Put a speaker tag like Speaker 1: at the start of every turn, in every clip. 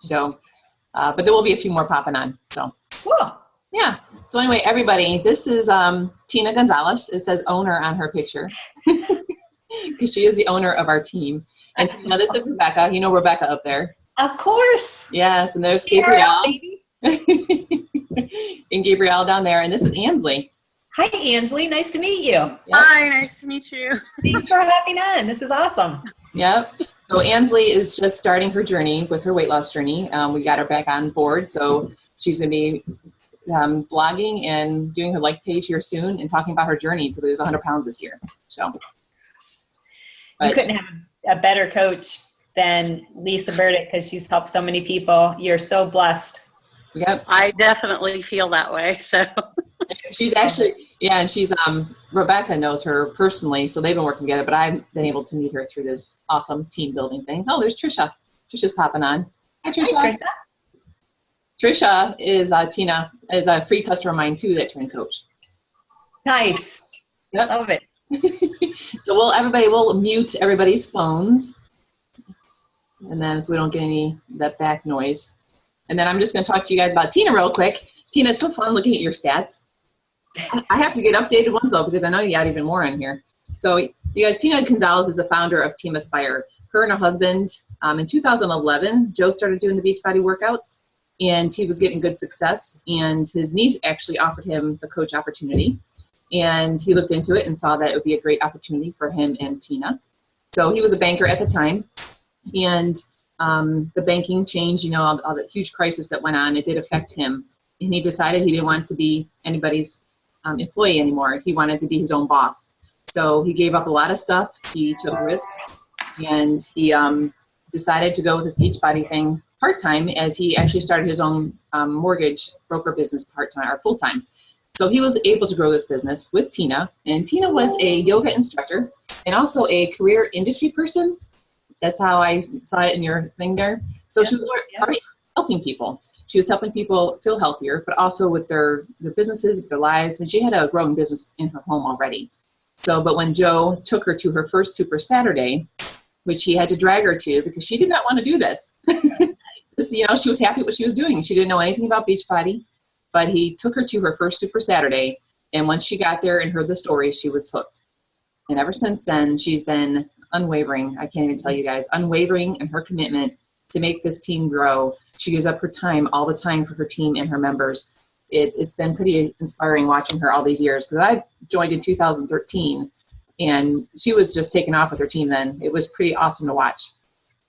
Speaker 1: So, but there will be a few more popping on. So,
Speaker 2: Cool.
Speaker 1: yeah. So anyway, everybody, this is Tina Gonzalez. It says owner on her picture because she is the owner of our team. And Tina, this is Rebecca. You know Rebecca up there.
Speaker 2: Of course.
Speaker 1: Yes, and there's
Speaker 2: Yeah,
Speaker 1: Gabrielle. And Gabrielle down there. And this is Ansley.
Speaker 2: Hi, Ansley. Nice to meet you.
Speaker 1: Yep.
Speaker 3: Hi, nice to meet you.
Speaker 2: Thanks for hopping on. This is awesome.
Speaker 1: Yep. So Ansley is just starting her journey with her weight loss journey. We got her back on board. So she's going to be blogging and doing her like page here soon and talking about her journey to lose 100 pounds this year. So
Speaker 2: You couldn't have a better coach than Lisa Burdick because she's helped so many people. You're so blessed.
Speaker 1: Yep.
Speaker 3: I definitely feel that way. So
Speaker 1: She's actually, yeah, and she's, Rebecca knows her personally, so they've been working together, but I've been able to meet her through this awesome team building thing. Oh, there's Trisha. Trisha's popping on. Hi, Trisha.
Speaker 2: Hi, Trisha.
Speaker 1: Trisha is, Tina, is a free customer of mine too that trained coach.
Speaker 2: Nice.
Speaker 1: Yep.
Speaker 2: Love it.
Speaker 1: So we'll mute everybody's phones, and then so we don't get any that back noise. And then I'm just going to talk to you guys about Tina real quick. Tina, it's so fun looking at your stats. I have to get updated ones though because I know you got even more on here. So you guys, Tina Gonzalez is the founder of Team Aspire. Her and her husband, in 2011, Joe started doing the Beachbody workouts, and he was getting good success. And his niece actually offered him the coach opportunity. And he looked into it and saw that it would be a great opportunity for him and Tina. So he was a banker at the time. And the banking changed, all the huge crisis that went on, it did affect him. And he decided he didn't want to be anybody's employee anymore. He wanted to be his own boss. So he gave up a lot of stuff. He took risks. And he decided to go with this Beachbody thing part-time as he actually started his own mortgage broker business part-time or full-time. So he was able to grow this business with Tina, and Tina was a yoga instructor and also a career industry person. That's how I saw it in your thing there. So she was already helping people. She was helping people feel healthier, but also with their businesses, with their lives. And she had a growing business in her home already. So, but when Joe took her to her first Super Saturday, which he had to drag her to because she did not want to do this. She was happy with what she was doing. She didn't know anything about Beachbody. But he took her to her first Super Saturday, and once she got there and heard the story, she was hooked. And ever since then, she's been unwavering. I can't even tell you guys, unwavering in her commitment to make this team grow. She gives up her time all the time for her team and her members. It's been pretty inspiring watching her all these years because I joined in 2013, and she was just taking off with her team then. It was pretty awesome to watch.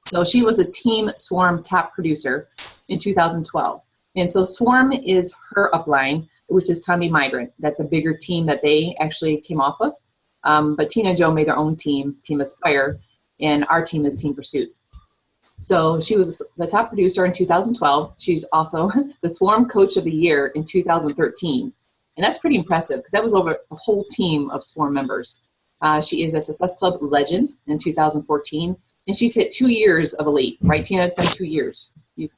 Speaker 1: So she was a Team Swarm top producer in 2012. And so Swarm is her upline, which is Tommy Migrant. That's a bigger team that they actually came off of. But Tina and Joe made their own team, Team Aspire, and our team is Team Pursuit. So she was the top producer in 2012. She's also the Swarm Coach of the Year in 2013. And that's pretty impressive because that was over a whole team of Swarm members. She is a Success Club legend in 2014. And she's hit 2 years of elite, right, Tina? It's been 2 years,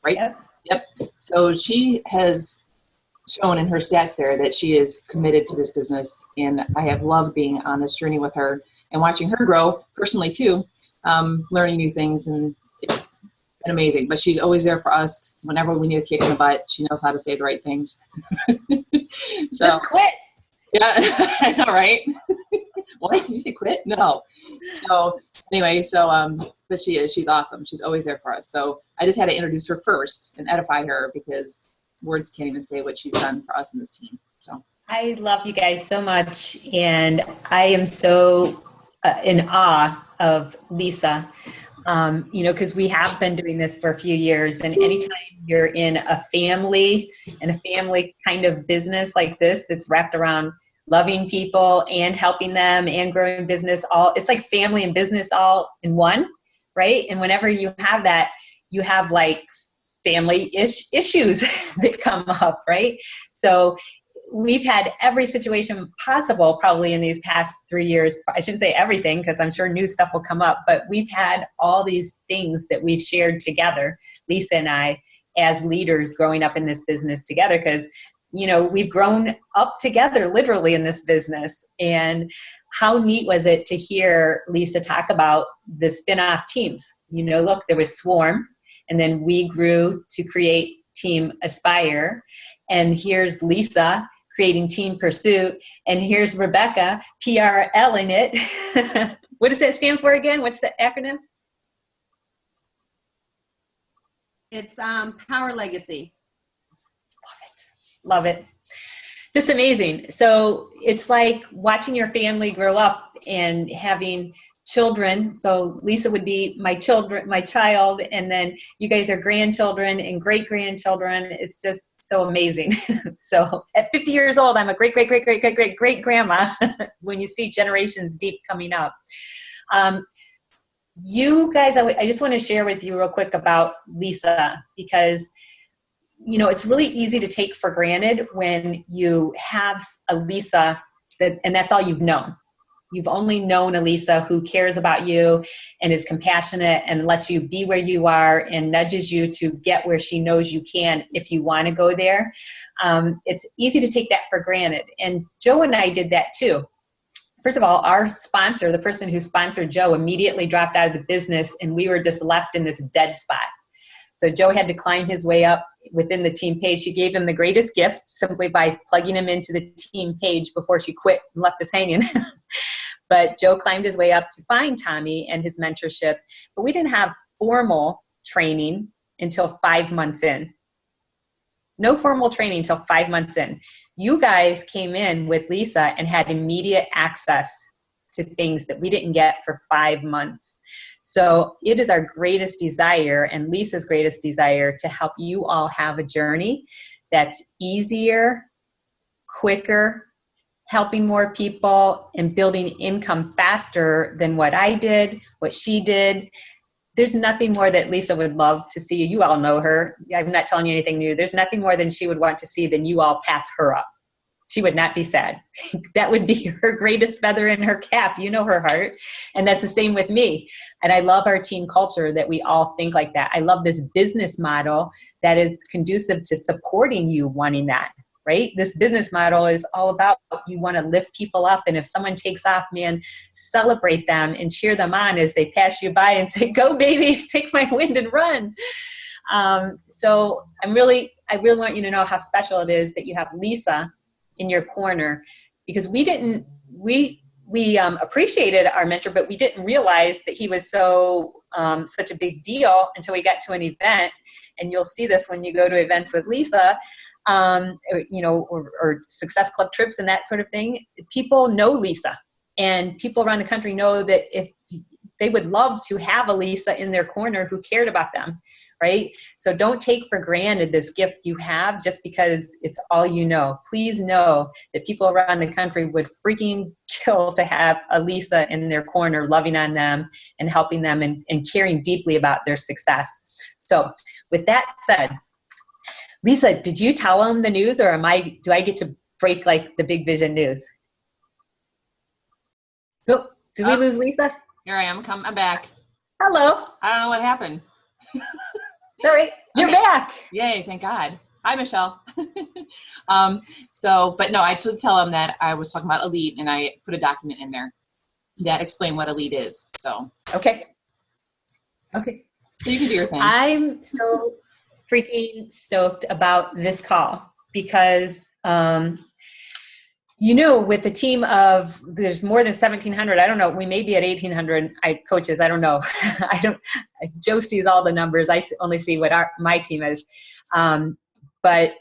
Speaker 1: right? Yep. So she has shown in her stats there that she is committed to this business, and I have loved being on this journey with her and watching her grow personally too, learning new things, and it's been amazing. But she's always there for us whenever we need a kick in the butt. She knows how to say the right things. So
Speaker 2: just quit.
Speaker 1: Yeah, I know, right? What? Did you say quit? No. So anyway, but she's awesome. She's always there for us. So I just had to introduce her first and edify her because words can't even say what she's done for us in this team. So
Speaker 2: I love you guys so much. And I am so in awe of Lisa, because we have been doing this for a few years. And anytime you're in a family kind of business like this, that's wrapped around loving people and helping them and growing business, it's like family and business all in one, right? And whenever you have that, you have like family issues that come up, right? So we've had every situation possible probably in these past 3 years. I shouldn't say everything because I'm sure new stuff will come up, but we've had all these things that we've shared together, Lisa and I, as leaders growing up in this business together, because we've grown up together literally in this business. And how neat was it to hear Lisa talk about the spin-off teams? Look, there was Swarm, And then we grew to create Team Aspire. And here's Lisa creating Team Pursuit. And here's Rebecca, PRL in it. What does that stand for again? What's the acronym?
Speaker 4: It's Power Legacy.
Speaker 2: Love it. Just amazing. So it's like watching your family grow up and having children. So Lisa would be my child, and then you guys are grandchildren and great grandchildren. It's just so amazing. So at 50 years old, I'm a great grandma when you see generations deep coming up. You guys, I just want to share with you real quick about Lisa, because you know, it's really easy to take for granted when you have a Lisa and that's all you've known. You've only known a Lisa who cares about you and is compassionate and lets you be where you are and nudges you to get where she knows you can if you want to go there. It's easy to take that for granted. And Joe and I did that too. First of all, our sponsor, the person who sponsored Joe, immediately dropped out of the business, and we were just left in this dead spot. So Joe had to climb his way up within the team page. She gave him the greatest gift simply by plugging him into the team page before she quit and left us hanging. But Joe climbed his way up to find Tommy and his mentorship. But we didn't have formal training until 5 months in. No formal training until 5 months in. You guys came in with Lisa and had immediate access to things that we didn't get for 5 months. So it is our greatest desire and Lisa's greatest desire to help you all have a journey that's easier, quicker, helping more people, and building income faster than what I did, what she did. There's nothing more that Lisa would love to see. You all know her. I'm not telling you anything new. There's nothing more than she would want to see than you all pass her up. She would not be sad. That would be her greatest feather in her cap. You know her heart. And that's the same with me. And I love our team culture that we all think like that. I love this business model that is conducive to supporting you wanting that, right? This business model is all about you want to lift people up. And if someone takes off, man, celebrate them and cheer them on as they pass you by and say, go baby, take my wind and run. So I really want you to know how special it is that you have Lisa in your corner, because we appreciated our mentor, but we didn't realize that he was such a big deal until we got to an event. And you'll see this when you go to events with Lisa, or Success Club trips and that sort of thing. People know Lisa, and people around the country know that if they would love to have a Lisa in their corner who cared about them. Right? So don't take for granted this gift you have just because it's all you know. Please know that people around the country would freaking kill to have a Lisa in their corner, loving on them and helping them and caring deeply about their success. So with that said, Lisa, did you tell them the news, or do I get to break like the Big Vision news? Oh, did we lose Lisa?
Speaker 1: Here I am. I'm back.
Speaker 2: Hello.
Speaker 1: I don't know what happened.
Speaker 2: Sorry, you're back.
Speaker 1: Yay, thank God. Hi, Michelle. But no, I did tell them that I was talking about Elite, and I put a document in there that explained what Elite is. So
Speaker 2: okay.
Speaker 1: So you can do your thing.
Speaker 2: I'm so freaking stoked about this call because, with the team of, there's more than 1,700. I don't know. We may be at 1,800 coaches. I don't know. Joe sees all the numbers. I only see what my team is. But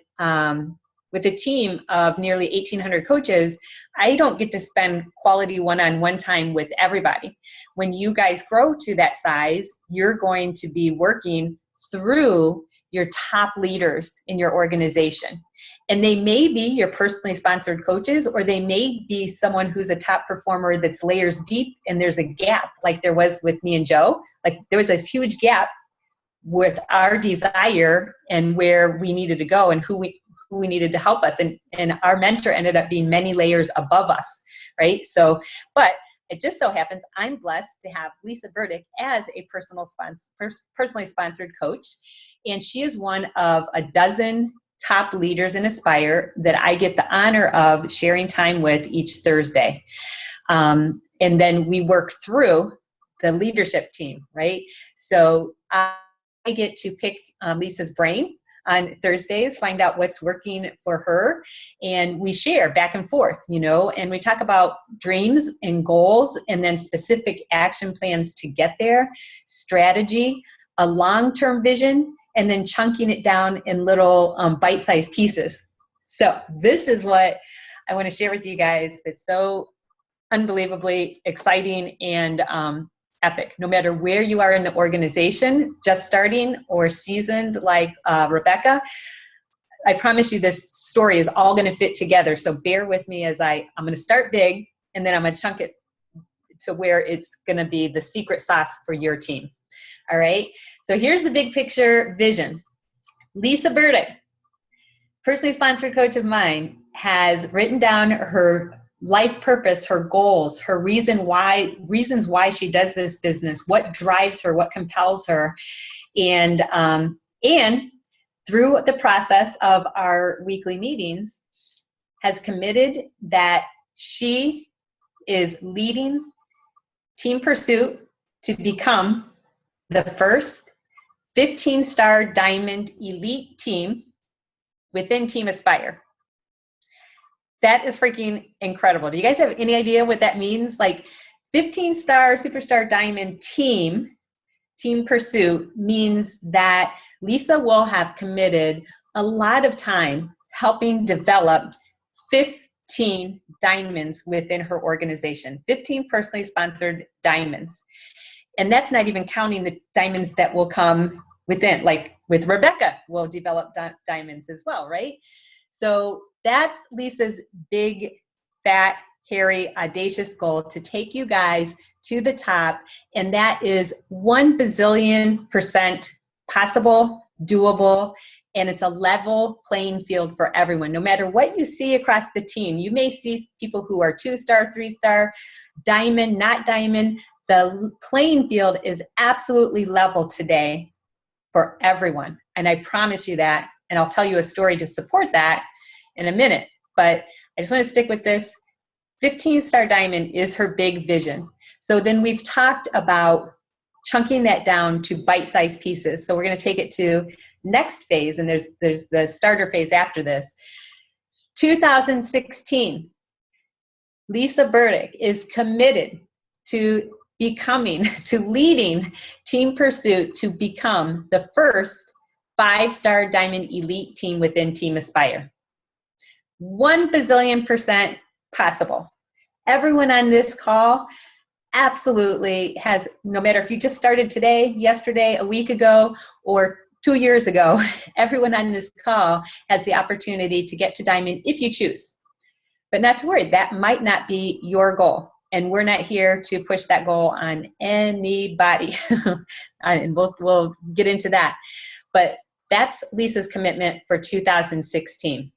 Speaker 2: with a team of nearly 1,800 coaches, I don't get to spend quality one-on-one time with everybody. When you guys grow to that size, you're going to be working through your top leaders in your organization. And they may be your personally sponsored coaches, or they may be someone who's a top performer that's layers deep and there's a gap like there was with me and Joe. Like there was this huge gap with our desire and where we needed to go and who we needed to help us. And our mentor ended up being many layers above us, right? So, but it just so happens I'm blessed to have Lisa Burdick as a personally sponsored coach. And she is one of a dozen top leaders in Aspire that I get the honor of sharing time with each Thursday. And then we work through the leadership team, right? So get to pick Lisa's brain on Thursdays, find out what's working for her, and we share back and forth, and we talk about dreams and goals, and then specific action plans to get there, strategy, a long-term vision, and then chunking it down in little bite-sized pieces. So this is what I want to share with you guys. It's so unbelievably exciting and epic. No matter where you are in the organization, just starting or seasoned like Rebecca, I promise you this story is all going to fit together. So bear with me as I'm going to start big, and then I'm going to chunk it to where it's going to be the secret sauce for your team. All right. So here's the big picture vision. Lisa Burdick, personally sponsored coach of mine, has written down her life purpose, her goals, her reasons why she does this business, what drives her, what compels her, and through the process of our weekly meetings, has committed that she is leading Team Pursuit to become the first 15-star Diamond Elite team within Team Aspire. That is freaking incredible. Do you guys have any idea what that means? Like 15-star Superstar Diamond Team Pursuit means that Lisa will have committed a lot of time helping develop 15 diamonds within her organization, 15 personally sponsored diamonds. And that's not even counting the diamonds that will come within, like with Rebecca, we'll develop diamonds as well, right? So that's Lisa's big, fat, hairy, audacious goal, to take you guys to the top. And that is 1 bazillion% possible, doable, and it's a level playing field for everyone. No matter what you see across the team, you may see people who are 2-star, 3-star, diamond, not diamond. The playing field is absolutely level today for everyone. And I promise you that. And I'll tell you a story to support that in a minute. But I just want to stick with this. 15-star diamond is her big vision. So then we've talked about chunking that down to bite-sized pieces. So we're going to take it to next phase, and there's the starter phase after this. 2016, Lisa Burdick is committed to leading Team Pursuit to become the first 5-star Diamond Elite team within Team Aspire. 1 bazillion% possible. Everyone on this call absolutely has, no matter if you just started today, yesterday, a week ago, or 2 years ago, everyone on this call has the opportunity to get to Diamond if you choose. But not to worry, that might not be your goal. And we're not here to push that goal on anybody. And we'll get into that. But that's Lisa's commitment for 2016.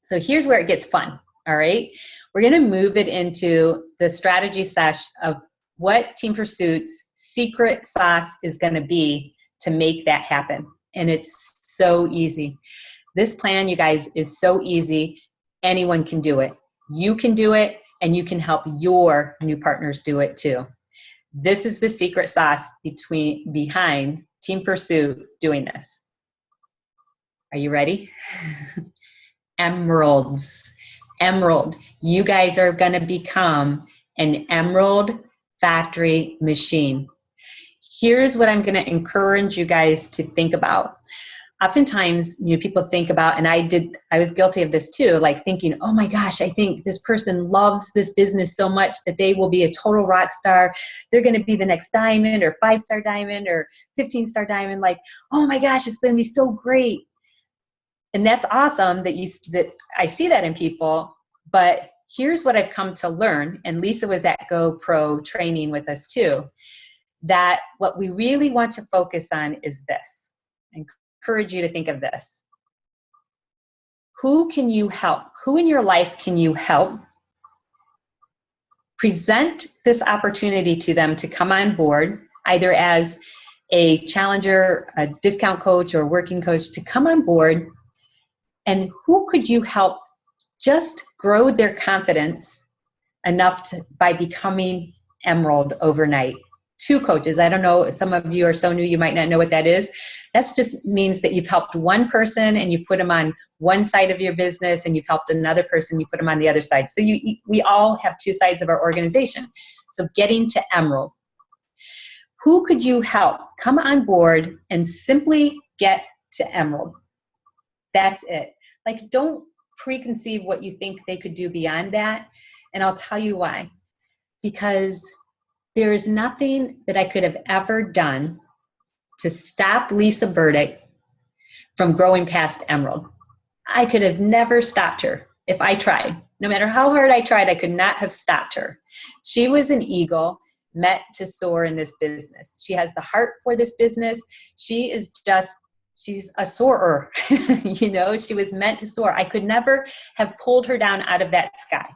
Speaker 2: So here's where it gets fun, all right? We're going to move it into the strategy sesh of what Team Pursuit's secret sauce is going to be to make that happen. And it's so easy. This plan, you guys, is so easy. Anyone can do it. You can do it, and you can help your new partners do it too. This is the secret sauce behind Team Pursuit doing this. Are you ready? Emeralds. Emerald. You guys are going to become an emerald factory machine. Here's what I'm going to encourage you guys to think about. Oftentimes, people think about, and I was guilty of this too, like thinking, oh my gosh, I think this person loves this business so much that they will be a total rock star. They're going to be the next diamond or 5-star diamond or 15-star diamond. Like, oh my gosh, it's going to be so great. And that's awesome that I see that in people. But here's what I've come to learn, and Lisa was at GoPro training with us too, that what we really want to focus on is this. I encourage you to think of this. Who can you help? Who in your life can you help? Present this opportunity to them to come on board, either as a challenger, a discount coach, or a working coach, to come on board. And who could you help just grow their confidence enough by becoming emerald overnight, 2 coaches. I don't know, some of you are so new, you might not know what that is. That just means that you've helped one person and you put them on one side of your business, and you've helped another person, you put them on the other side. So we all have 2 sides of our organization. So getting to Emerald. Who could you help come on board and simply get to Emerald? That's it. Like, don't preconceive what you think they could do beyond that. And I'll tell you why. Because there's nothing that I could have ever done to stop Lisa Burdick from growing past Emerald. I could have never stopped her if I tried. No matter how hard I tried, I could not have stopped her. She was an eagle meant to soar in this business. She has the heart for this business. She's a soarer. You know, she was meant to soar. I could never have pulled her down out of that sky.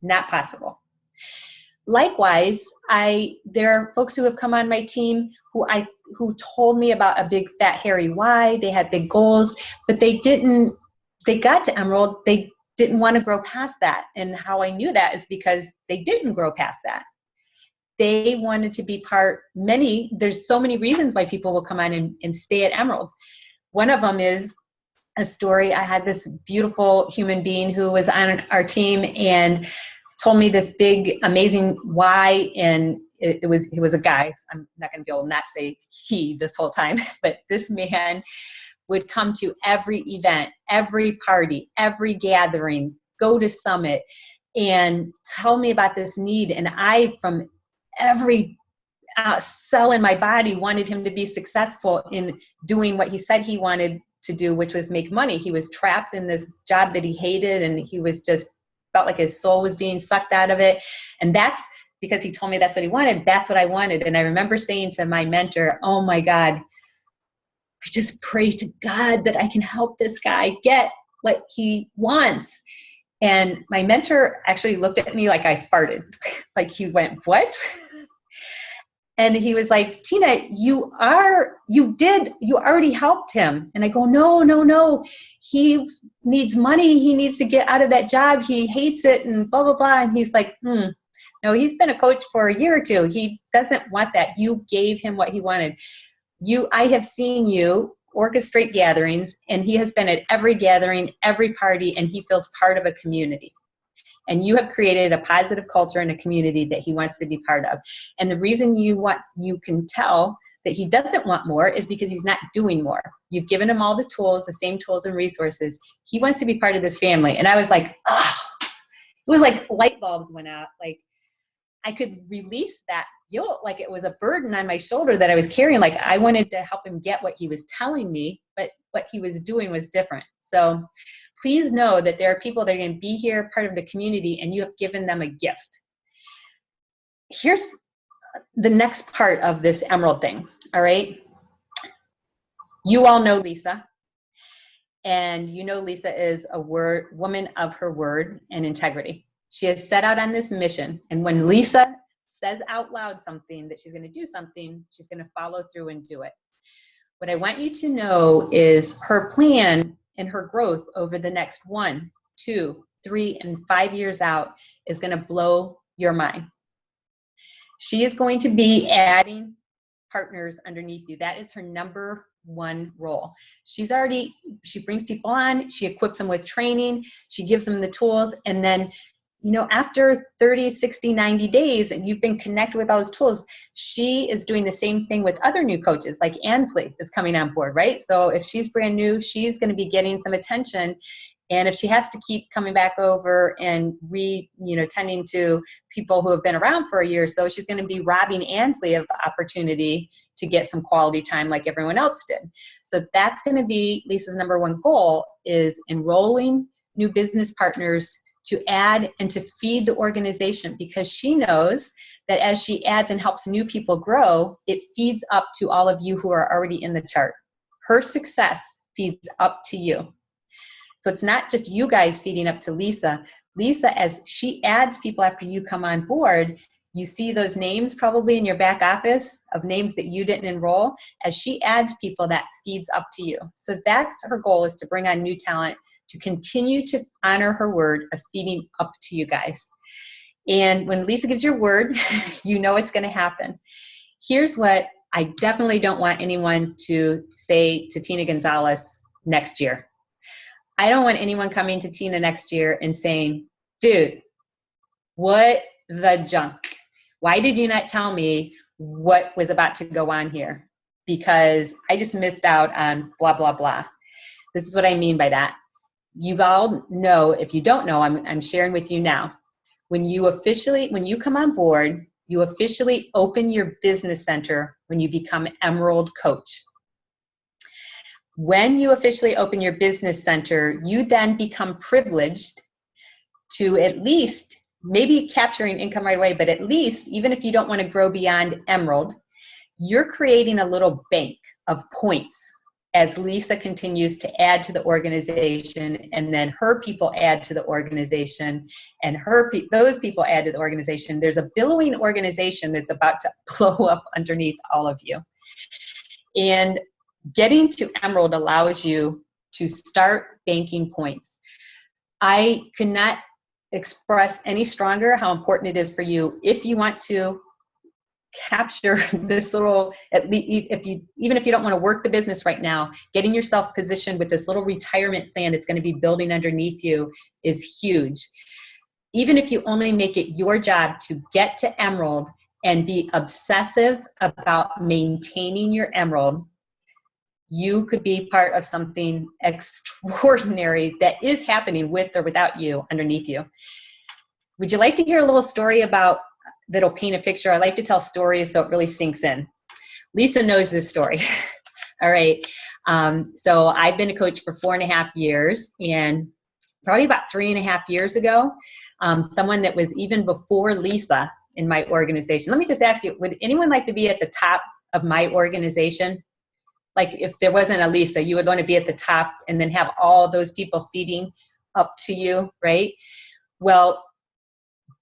Speaker 2: Not possible. Likewise, there are folks who have come on my team who told me about a big fat hairy why. They had big goals, but they got to Emerald, they didn't want to grow past that. And how I knew that is because they didn't grow past that. They wanted to be there's so many reasons why people will come on and stay at Emerald. One of them is a story. I had this beautiful human being who was on our team and told me this big, amazing why, and he was a guy. I'm not going to be able to not say he this whole time, but this man would come to every event, every party, every gathering, go to Summit, and tell me about this need. And I, from every cell in my body, wanted him to be successful in doing what he said he wanted to do, which was make money. He was trapped in this job that he hated, and he was just felt like his soul was being sucked out of it. And that's because he told me that's what he wanted. That's what I wanted. And I remember saying to my mentor, oh my God, I just pray to God that I can help this guy get what he wants. And my mentor actually looked at me like I farted. Like, he went, what? And he was like, Tina, you already helped him. And I go, no. He needs money. He needs to get out of that job. He hates it and blah, blah, blah. And he's like, no, he's been a coach for a year or 2. He doesn't want that. You gave him what he wanted. I have seen you orchestrate gatherings, and he has been at every gathering, every party, and he feels part of a community. And you have created a positive culture in a community that he wants to be part of. And the reason you can tell that he doesn't want more is because he's not doing more. You've given him all the tools, the same tools and resources. He wants to be part of this family. And I was like, oh, it was like light bulbs went out. Like, I could release that guilt, like it was a burden on my shoulder that I was carrying. Like, I wanted to help him get what he was telling me, but what he was doing was different. So please know that there are people that are going to be here, part of the community, and you have given them a gift. Here's the next part of this Emerald thing, all right? You all know Lisa, and you know Lisa is a woman of her word and integrity. She has set out on this mission, and when Lisa says out loud something that she's going to do something, she's going to follow through and do it. What I want you to know is her plan and her growth over the next 1, 2, 3, and 5 years out is going to blow your mind. She is going to be adding partners underneath you. That is her number 1 role. She brings people on, she equips them with training, she gives them the tools, and then, you know, after 30, 60, 90 days, and you've been connected with all those tools, she is doing the same thing with other new coaches, like Ansley is coming on board, right? So if she's brand new, she's going to be getting some attention. And if she has to keep coming back over and tending to people who have been around for a year or so, she's going to be robbing Ansley of the opportunity to get some quality time like everyone else did. So that's going to be Lisa's number 1 goal, is enrolling new business partners to add and to feed the organization, because she knows that as she adds and helps new people grow, it feeds up to all of you who are already in the chart. Her success feeds up to you. So it's not just you guys feeding up to Lisa. Lisa, as she adds people after you come on board, you see those names probably in your back office of names that you didn't enroll. As she adds people, that feeds up to you. So that's her goal, is to bring on new talent, to continue to honor her word of feeding up to you guys. And when Lisa gives your word, you know it's going to happen. Here's what I definitely don't want anyone to say to Tina Gonzalez next year. I don't want anyone coming to Tina next year and saying, dude, what the junk? Why did you not tell me what was about to go on here? Because I just missed out on blah, blah, blah. This is what I mean by that. You all know, if you don't know, I'm sharing with you now. When you come on board, you officially open your business center when you become Emerald Coach. When you officially open your business center, you then become privileged to at least, maybe capturing income right away, but at least, even if you don't want to grow beyond Emerald, you're creating a little bank of points as Lisa continues to add to the organization, and then her people add to the organization, and those people add to the organization. There's a billowing organization that's about to blow up underneath all of you. And getting to Emerald allows you to start banking points. I cannot express any stronger how important it is for you, if you want to capture this little, at least even if you don't want to work the business right now, getting yourself positioned with this little retirement plan that's going to be building underneath you is huge. Even if you only make it your job to get to Emerald and be obsessive about maintaining your Emerald, you could be part of something extraordinary that is happening with or without you underneath you. Would you like to hear a little story that'll paint a picture? I like to tell stories so it really sinks in. Lisa knows this story. All right. So I've been a coach for 4.5 years, and probably about 3.5 years ago, someone that was even before Lisa in my organization. Let me just ask you, would anyone like to be at the top of my organization? Like if there wasn't a Lisa, you would want to be at the top and then have all those people feeding up to you, right? Well,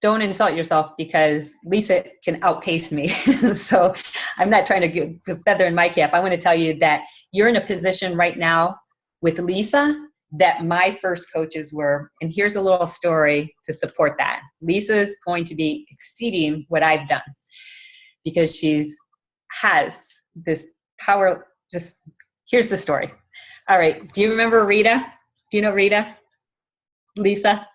Speaker 2: don't insult yourself, because Lisa can outpace me. So I'm not trying to get a feather in my cap. I want to tell you that you're in a position right now with Lisa that my first coaches were. And here's a little story to support that. Lisa's going to be exceeding what I've done, because has this power. Just here's the story. All right. Do you remember Rita? Do you know Rita? Lisa?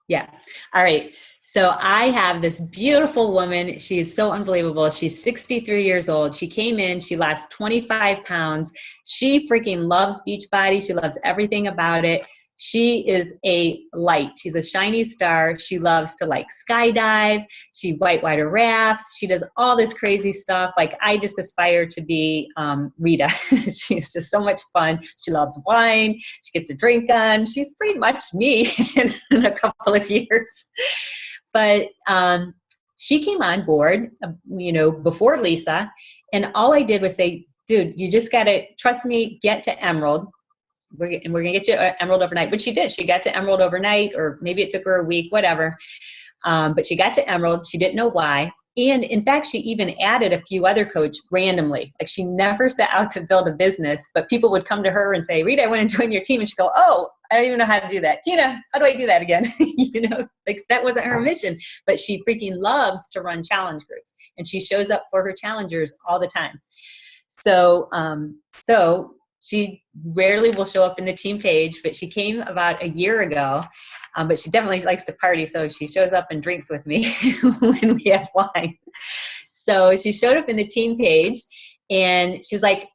Speaker 2: Yeah. All right. So I have this beautiful woman. She's so unbelievable. She's 63 years old. She came in, she lost 25 pounds. She freaking loves Beachbody. She loves everything about it. She is a light. She's a shiny star. She loves to skydive. She whitewater rafts. She does all this crazy stuff. I just aspire to be Rita. She's just so much fun. She loves wine. She gets a drink on. She's pretty much me in a couple of years. But she came on board, before Lisa. And all I did was say, dude, you just got to trust me, get to Emerald. We're going to get you Emerald overnight. But she did. She got to Emerald overnight, or maybe it took her a week, whatever. But she got to Emerald. She didn't know why. And in fact, she even added a few other coaches randomly. She never set out to build a business, but people would come to her and say, Rita, I want to join your team. And she'd go, oh, I don't even know how to do that. Tina, how do I do that again? That wasn't her mission. But she freaking loves to run challenge groups. And she shows up for her challengers all the time. So she rarely will show up in the team page, but she came about a year ago. But she definitely likes to party, so she shows up and drinks with me when we have wine. So she showed up in the team page, and she was like,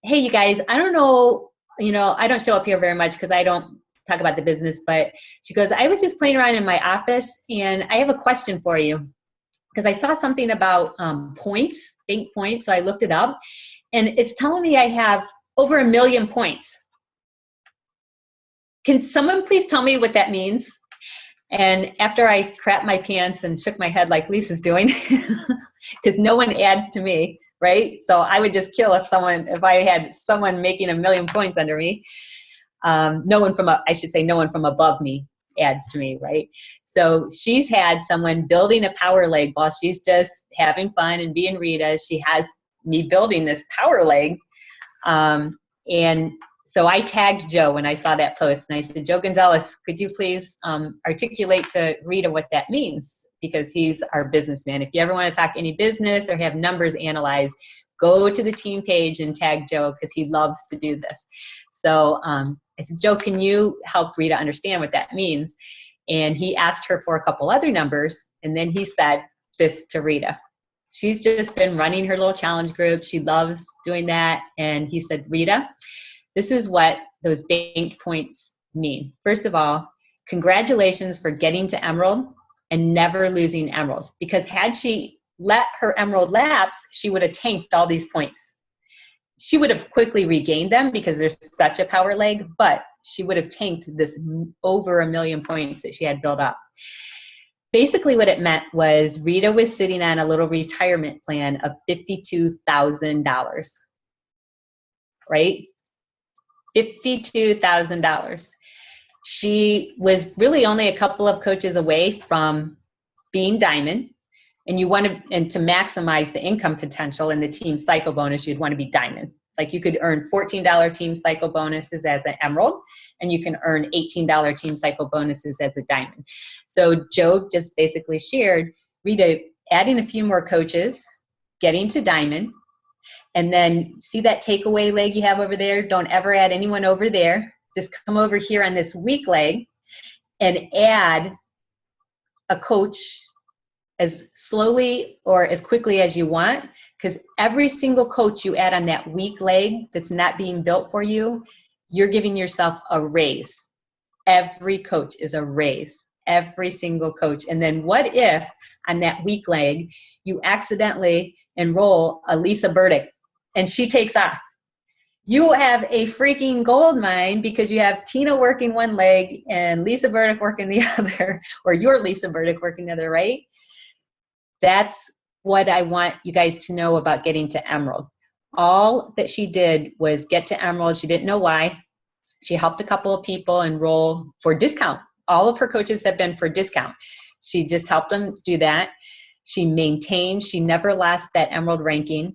Speaker 2: hey, you guys, I don't know, I don't show up here very much because I don't talk about the business, but she goes, I was just playing around in my office, and I have a question for you, because I saw something about points, bank points, so I looked it up, and it's telling me I have over 1 million points. Can someone please tell me what that means? And after I crapped my pants and shook my head like Lisa's doing, because no one adds to me, right? So I would just kill if I had someone making 1 million points under me. No one from above me adds to me, right? So she's had someone building a power leg while she's just having fun and being Rita. She has me building this power leg. And so I tagged Joe when I saw that post, and I said, Joe Gonzalez, could you please articulate to Rita what that means? because he's our businessman. If you ever want to talk any business or have numbers analyzed, go to the team page and tag Joe because he loves to do this. So I said, Joe, can you help Rita understand what that means? And he asked her for a couple other numbers, and then he said this to Rita. She's just been running her little challenge group. She loves doing that. And he said, Rita, this is what those bank points mean. First of all, congratulations for getting to Emerald and never losing Emerald. Because had she let her Emerald lapse, she would have tanked all these points. She would have quickly regained them because there's such a power leg, but she would have tanked this over 1 million points that she had built up. Basically what it meant was Rita was sitting on a little retirement plan of $52,000, right? $52,000. She was really only a couple of coaches away from being diamond, and to maximize the income potential in the team cycle bonus, you'd want to be diamond. Like you could earn $14 team cycle bonuses as an emerald, and you can earn $18 team cycle bonuses as a diamond. So Joe just basically shared, Rita, adding a few more coaches, getting to diamond, and then see that takeaway leg you have over there? Don't ever add anyone over there. Just come over here on this weak leg and add a coach as slowly or as quickly as you want, because every single coach you add on that weak leg that's not being built for you, you're giving yourself a raise. Every coach is a raise, every single coach. And then what if on that weak leg, you accidentally enroll a Lisa Burdick and she takes off? You have a freaking gold mine because you have Tina working one leg and Lisa Burdick working the other, or your Lisa Burdick working the other, right? That's what I want you guys to know about getting to Emerald. All that she did was get to Emerald. She didn't know why. She helped a couple of people enroll for discount. All of her coaches have been for discount. She just helped them do that. She maintained, she never lost that Emerald ranking.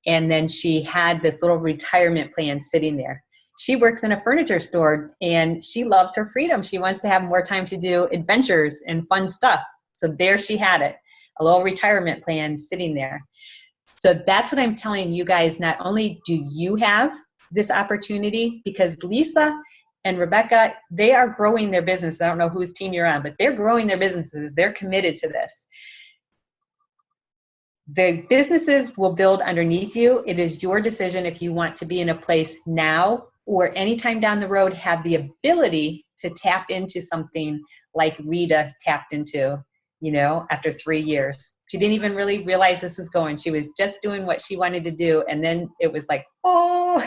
Speaker 2: And then she had this little retirement plan sitting there. She works in a furniture store and she loves her freedom. She wants to have more time to do adventures and fun stuff. So there she had it, a little retirement plan sitting there. So that's what I'm telling you guys. Not only do you have this opportunity, because Lisa and Rebecca, they are growing their business. I don't know whose team you're on, but they're growing their businesses. They're committed to this. The businesses will build underneath you. It is your decision if you want to be in a place now or anytime down the road have the ability to tap into something like Rita tapped into, after 3 years. She didn't even really realize this was going. She was just doing what she wanted to do. And then it was like, oh.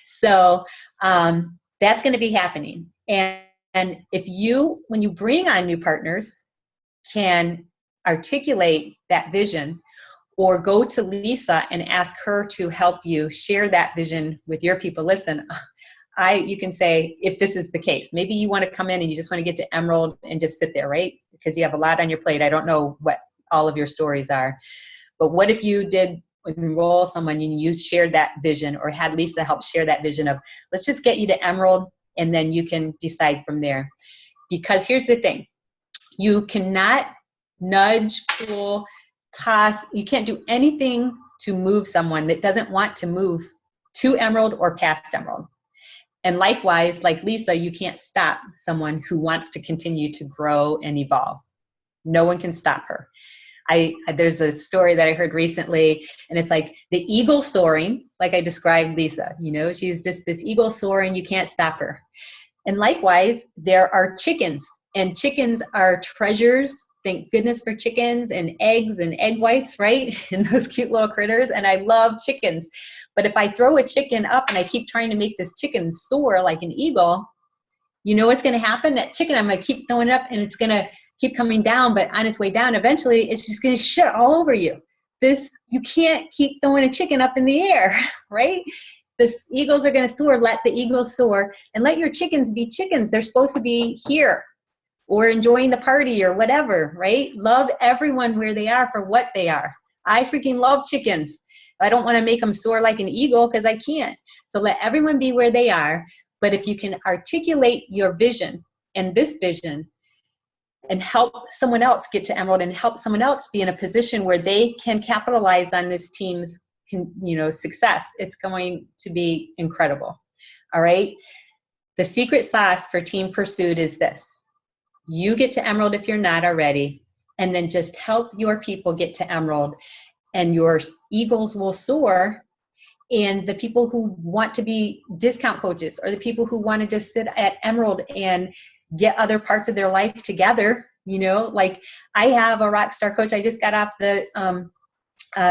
Speaker 2: So that's going to be happening. And if you, when you bring on new partners, can articulate that vision or go to Lisa and ask her to help you share that vision with your people. Listen, you can say, if this is the case, maybe you want to come in and you just want to get to Emerald and just sit there, right? Because you have a lot on your plate. I don't know what all of your stories are, but what if you did enroll someone and you shared that vision or had Lisa help share that vision of, let's just get you to Emerald and then you can decide from there. Because here's the thing, you cannot nudge, pull, toss, you can't do anything to move someone that doesn't want to move to Emerald or past Emerald. And likewise, like Lisa, you can't stop someone who wants to continue to grow and evolve. No one can stop her. There's a story that I heard recently, and it's like the eagle soaring, like I described Lisa, she's just this eagle soaring, you can't stop her. And likewise, there are chickens, and chickens are treasures. Thank goodness for chickens and eggs and egg whites, right? And those cute little critters. And I love chickens. But if I throw a chicken up and I keep trying to make this chicken soar like an eagle, you know what's going to happen? That chicken, I'm going to keep throwing it up and it's going to keep coming down. But on its way down, eventually, it's just going to shit all over you. You can't keep throwing a chicken up in the air, right? The eagles are going to soar. Let the eagles soar. And let your chickens be chickens. They're supposed to be here, or enjoying the party or whatever, right? Love everyone where they are for what they are. I freaking love chickens. I don't want to make them soar like an eagle because I can't. So let everyone be where they are. But if you can articulate your vision and this vision, and help someone else get to Emerald and help someone else be in a position where they can capitalize on this team's, success. It's going to be incredible. All right. The secret sauce for Team Pursuit is this. You get to Emerald if you're not already, and then just help your people get to Emerald, and your eagles will soar. And the people who want to be discount coaches, or the people who want to just sit at Emerald and get other parts of their life together, like I have a rock star coach. I just got off the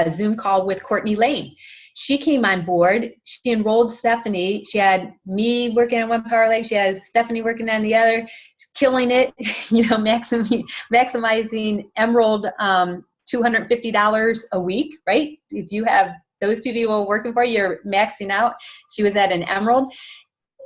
Speaker 2: Zoom call with Courtney Lane. She came on board. She enrolled Stephanie. She had me working on one power leg. She has Stephanie working on the other. She's killing it, maximizing Emerald $250 a week, right? If you have those two people working for you, you're maxing out. She was at an Emerald.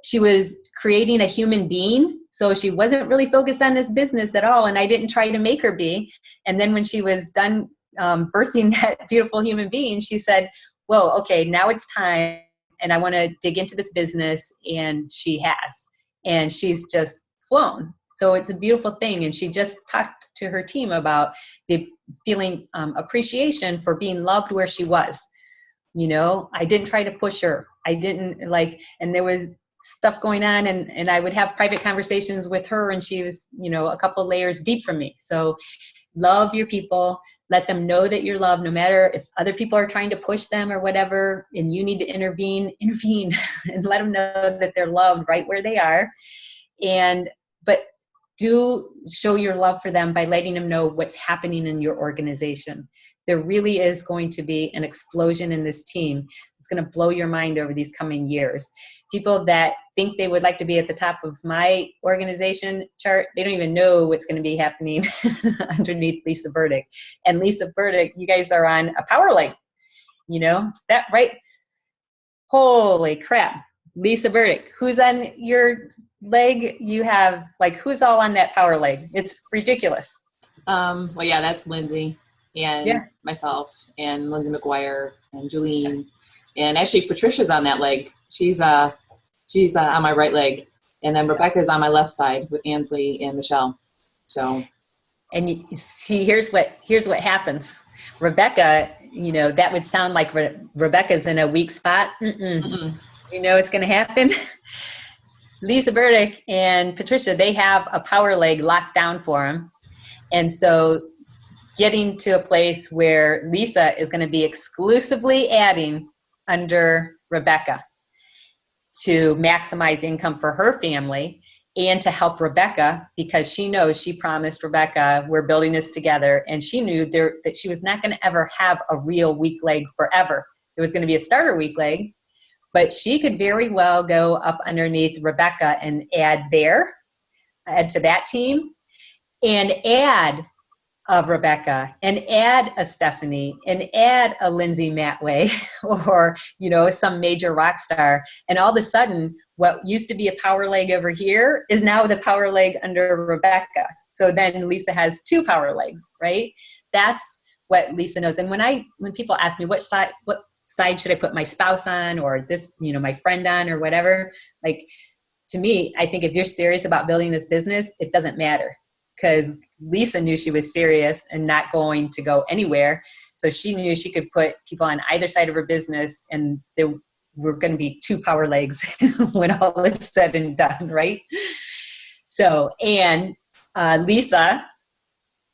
Speaker 2: She was creating a human being. So she wasn't really focused on this business at all. And I didn't try to make her be. And then when she was done birthing that beautiful human being, she said, whoa, okay, now it's time. And I want to dig into this business. And she has. And she's just flown. So it's a beautiful thing. And she just talked to her team about the feeling appreciation for being loved where she was. I didn't try to push her. I didn't and there was stuff going on, and I would have private conversations with her, and she was, a couple layers deep from me. So love your people, let them know that you're loved, no matter if other people are trying to push them or whatever, and you need to intervene and let them know that they're loved right where they are. But do show your love for them by letting them know what's happening in your organization. There really is going to be an explosion in this team. It's going to blow your mind over these coming years. People that think they would like to be at the top of my organization chart, they don't even know what's going to be happening underneath Lisa Burdick. And Lisa Burdick, you guys are on a power leg. That right? Holy crap. Lisa Burdick, who's on your leg? You have who's all on that power leg? It's ridiculous.
Speaker 1: Well, yeah, that's Lindsay and myself and Lindsay McGuire and Julene, and actually Patricia's on that leg. She's on my right leg, and then Rebecca's on my left side with Ansley and Michelle. So,
Speaker 2: and you see, here's what happens. Rebecca, that would sound like Rebecca's in a weak spot. It's going to happen. Lisa Burdick and Patricia, they have a power leg locked down for them. And so getting to a place where Lisa is going to be exclusively adding under Rebecca to maximize income for her family and to help Rebecca, because she knows she promised Rebecca, we're building this together. And she knew that she was not going to ever have a real weak leg forever. There was going to be a starter weak leg, but she could very well go up underneath Rebecca and add to that team, and add a Rebecca, and add a Stephanie, and add a Lindsay Matway, or, some major rock star. And all of a sudden, what used to be a power leg over here is now the power leg under Rebecca. So then Lisa has two power legs, right? That's what Lisa knows. And when people ask me what side should I put my spouse on, or this, my friend on, or whatever, to me, I think if you're serious about building this business, it doesn't matter, because Lisa knew she was serious and not going to go anywhere. So she knew she could put people on either side of her business, and there were going to be two power legs when all is said and done, right? So, and Lisa,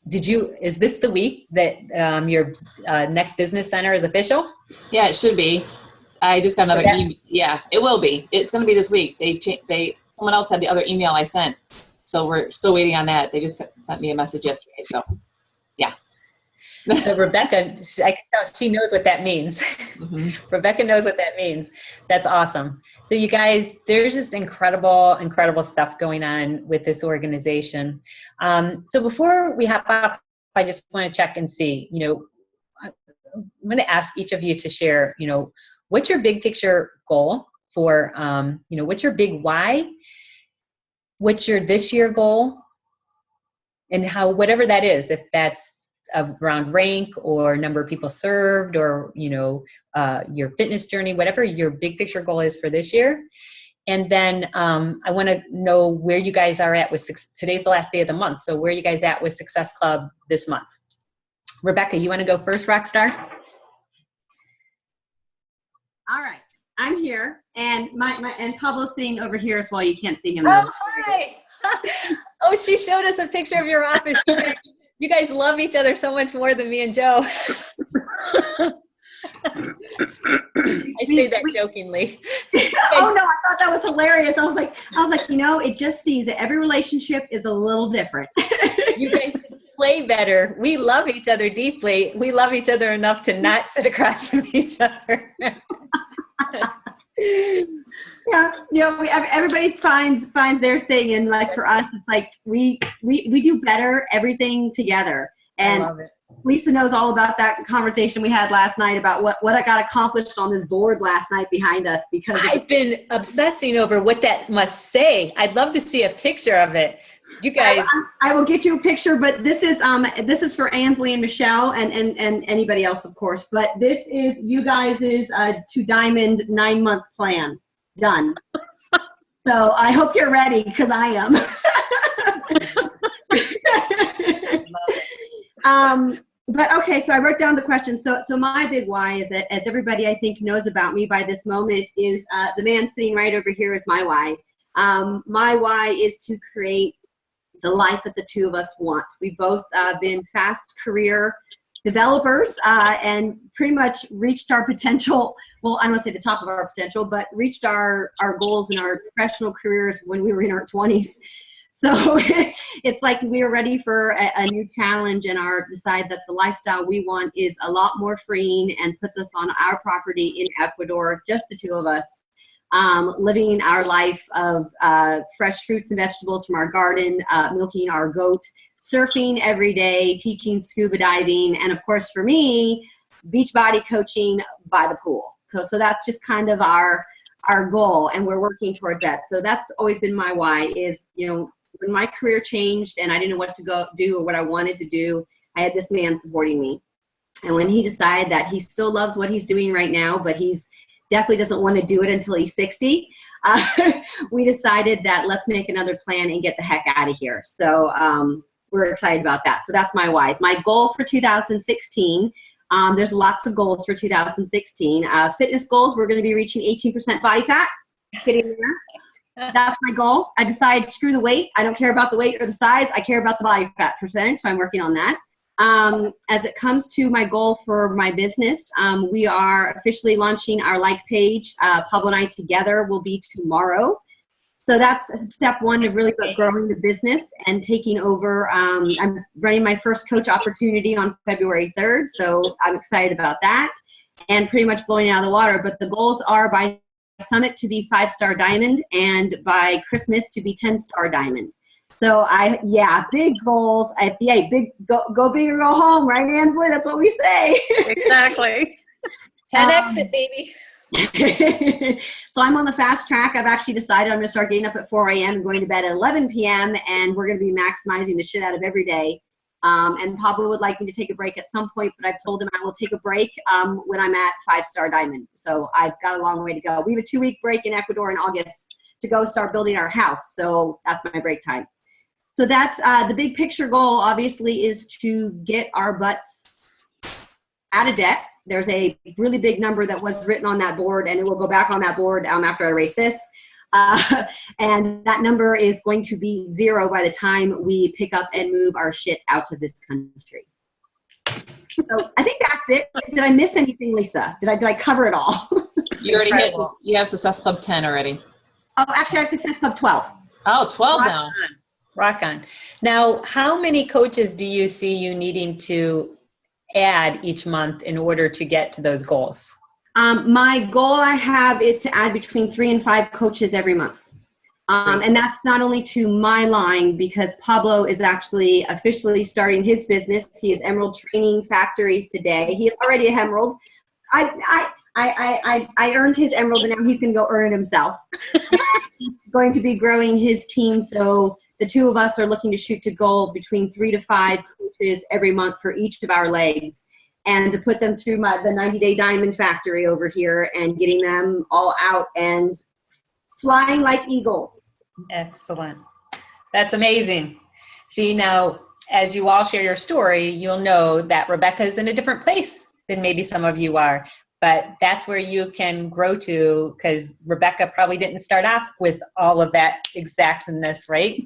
Speaker 2: is this the week that your next business center is official?
Speaker 1: Yeah, it should be. I just got another email. Yeah, it will be. It's going to be this week. Someone else had the other email I sent. So we're still waiting on that. They just sent me a message yesterday. So, yeah.
Speaker 2: So Rebecca, I can tell she knows what that means. Mm-hmm. Rebecca knows what that means. That's awesome. So you guys, there's just incredible stuff going on with this organization. So before we hop off, I just want to check and see, I'm going to ask each of you to share, what's your big picture goal for, what's your big why? What's your this year goal? And how, whatever that is, if that's around rank or number of people served, or, your fitness journey, whatever your big picture goal is for this year. And then I want to know where you guys are at with today's the last day of the month. So where are you guys at with Success Club this month? Rebecca, you want to go first, Rockstar?
Speaker 4: All right, I'm here, and and Pablo's sitting over here as well. You can't see him.
Speaker 2: Oh, hi. Oh, she showed us a picture of your office. You guys love each other so much more than me and Joe. I say that jokingly.
Speaker 4: Oh no, I thought that was hilarious. I was like, it just sees that every relationship is a little different.
Speaker 2: You guys play better. We love each other deeply. We love each other enough to not sit across from each other.
Speaker 4: Yeah, everybody finds their thing, and like for us, it's like we do better everything together. And
Speaker 2: I love it.
Speaker 4: Lisa knows all about that conversation we had last night about what I got accomplished on this board last night behind us, because
Speaker 2: I've been obsessing over what that must say. I'd love to see a picture of it. You guys,
Speaker 4: I will get you a picture, but this is for Ansley and Michelle and anybody else, of course. But this is you guys' to diamond 9-month plan done. So I hope you're ready, because I am. But okay, so I wrote down the question. So my big why is that, as everybody I think knows about me by this moment, is the man sitting right over here is my why. My why is to create the life that the two of us want. We've both been fast career developers and pretty much reached our potential. Well, I don't want to say the top of our potential, but reached our goals in our professional careers when we were in our 20s. So it's like we're ready for a new challenge, and decide that the lifestyle we want is a lot more freeing and puts us on our property in Ecuador, just the two of us, living our life of fresh fruits and vegetables from our garden, milking our goat, surfing every day, teaching scuba diving, and of course for me, beach body coaching by the pool. So that's just kind of our goal, and we're working toward that. So that's always been my why is, when my career changed and I didn't know what to go do or what I wanted to do, I had this man supporting me. And when he decided that he still loves what he's doing right now, but he's definitely doesn't want to do it until he's 60, we decided that let's make another plan and get the heck out of here. So we're excited about that. So that's my why. My goal for 2016, there's lots of goals for 2016. Fitness goals, we're going to be reaching 18% body fat, getting there. That's my goal. I decided, screw the weight. I don't care about the weight or the size. I care about the body fat percentage, so I'm working on that. As it comes to my goal for my business, we are officially launching our like page. Pablo and I together will be tomorrow. So that's step one of really growing the business and taking over. I'm running my first coach opportunity on February 3rd, so I'm excited about that and pretty much blowing it out of the water. But the goals are by Summit to be 5-star diamond, and by Christmas to be 10-star diamond. So big goals. Big go big or go home, right, Ansley? That's what we say.
Speaker 3: Exactly.
Speaker 2: 10X it, baby.
Speaker 4: So I'm on the fast track. I've actually decided I'm going to start getting up at 4 a.m. and going to bed at 11 p.m. and we're going to be maximizing the shit out of every day. And Pablo would like me to take a break at some point, but I've told him I will take a break when I'm at 5-star diamond. So I've got a long way to go. We have a 2-week break in Ecuador in August to go start building our house. So that's my break time. So that's the big picture goal, obviously, is to get our butts out of debt. There's a really big number that was written on that board, and it will go back on that board after I erase this. And that number is going to be 0 by the time we pick up and move our shit out of this country. So I think that's it. Did I miss anything, Lisa? Did I cover it all?
Speaker 1: You already hit. You have Success Club 10 already.
Speaker 4: Oh, actually, I have Success Club 12.
Speaker 1: Oh, 12 now.
Speaker 2: Rock on. Now, how many coaches do you see you needing to add each month in order to get to those goals?
Speaker 4: My goal I have is to add between 3 and 5 coaches every month. And that's not only to my line, because Pablo is actually officially starting his business. He is Emerald Training Factories today. He is already an Emerald. I earned his Emerald, and now he's going to go earn it himself. He's going to be growing his team. So the two of us are looking to shoot to goal between 3 to 5 coaches every month for each of our legs, and to put them through the 90-day diamond factory over here and getting them all out and flying like eagles.
Speaker 2: Excellent. That's amazing. See, now, as you all share your story, you'll know that Rebecca is in a different place than maybe some of you are. But that's where you can grow to, because Rebecca probably didn't start off with all of that exactness, right?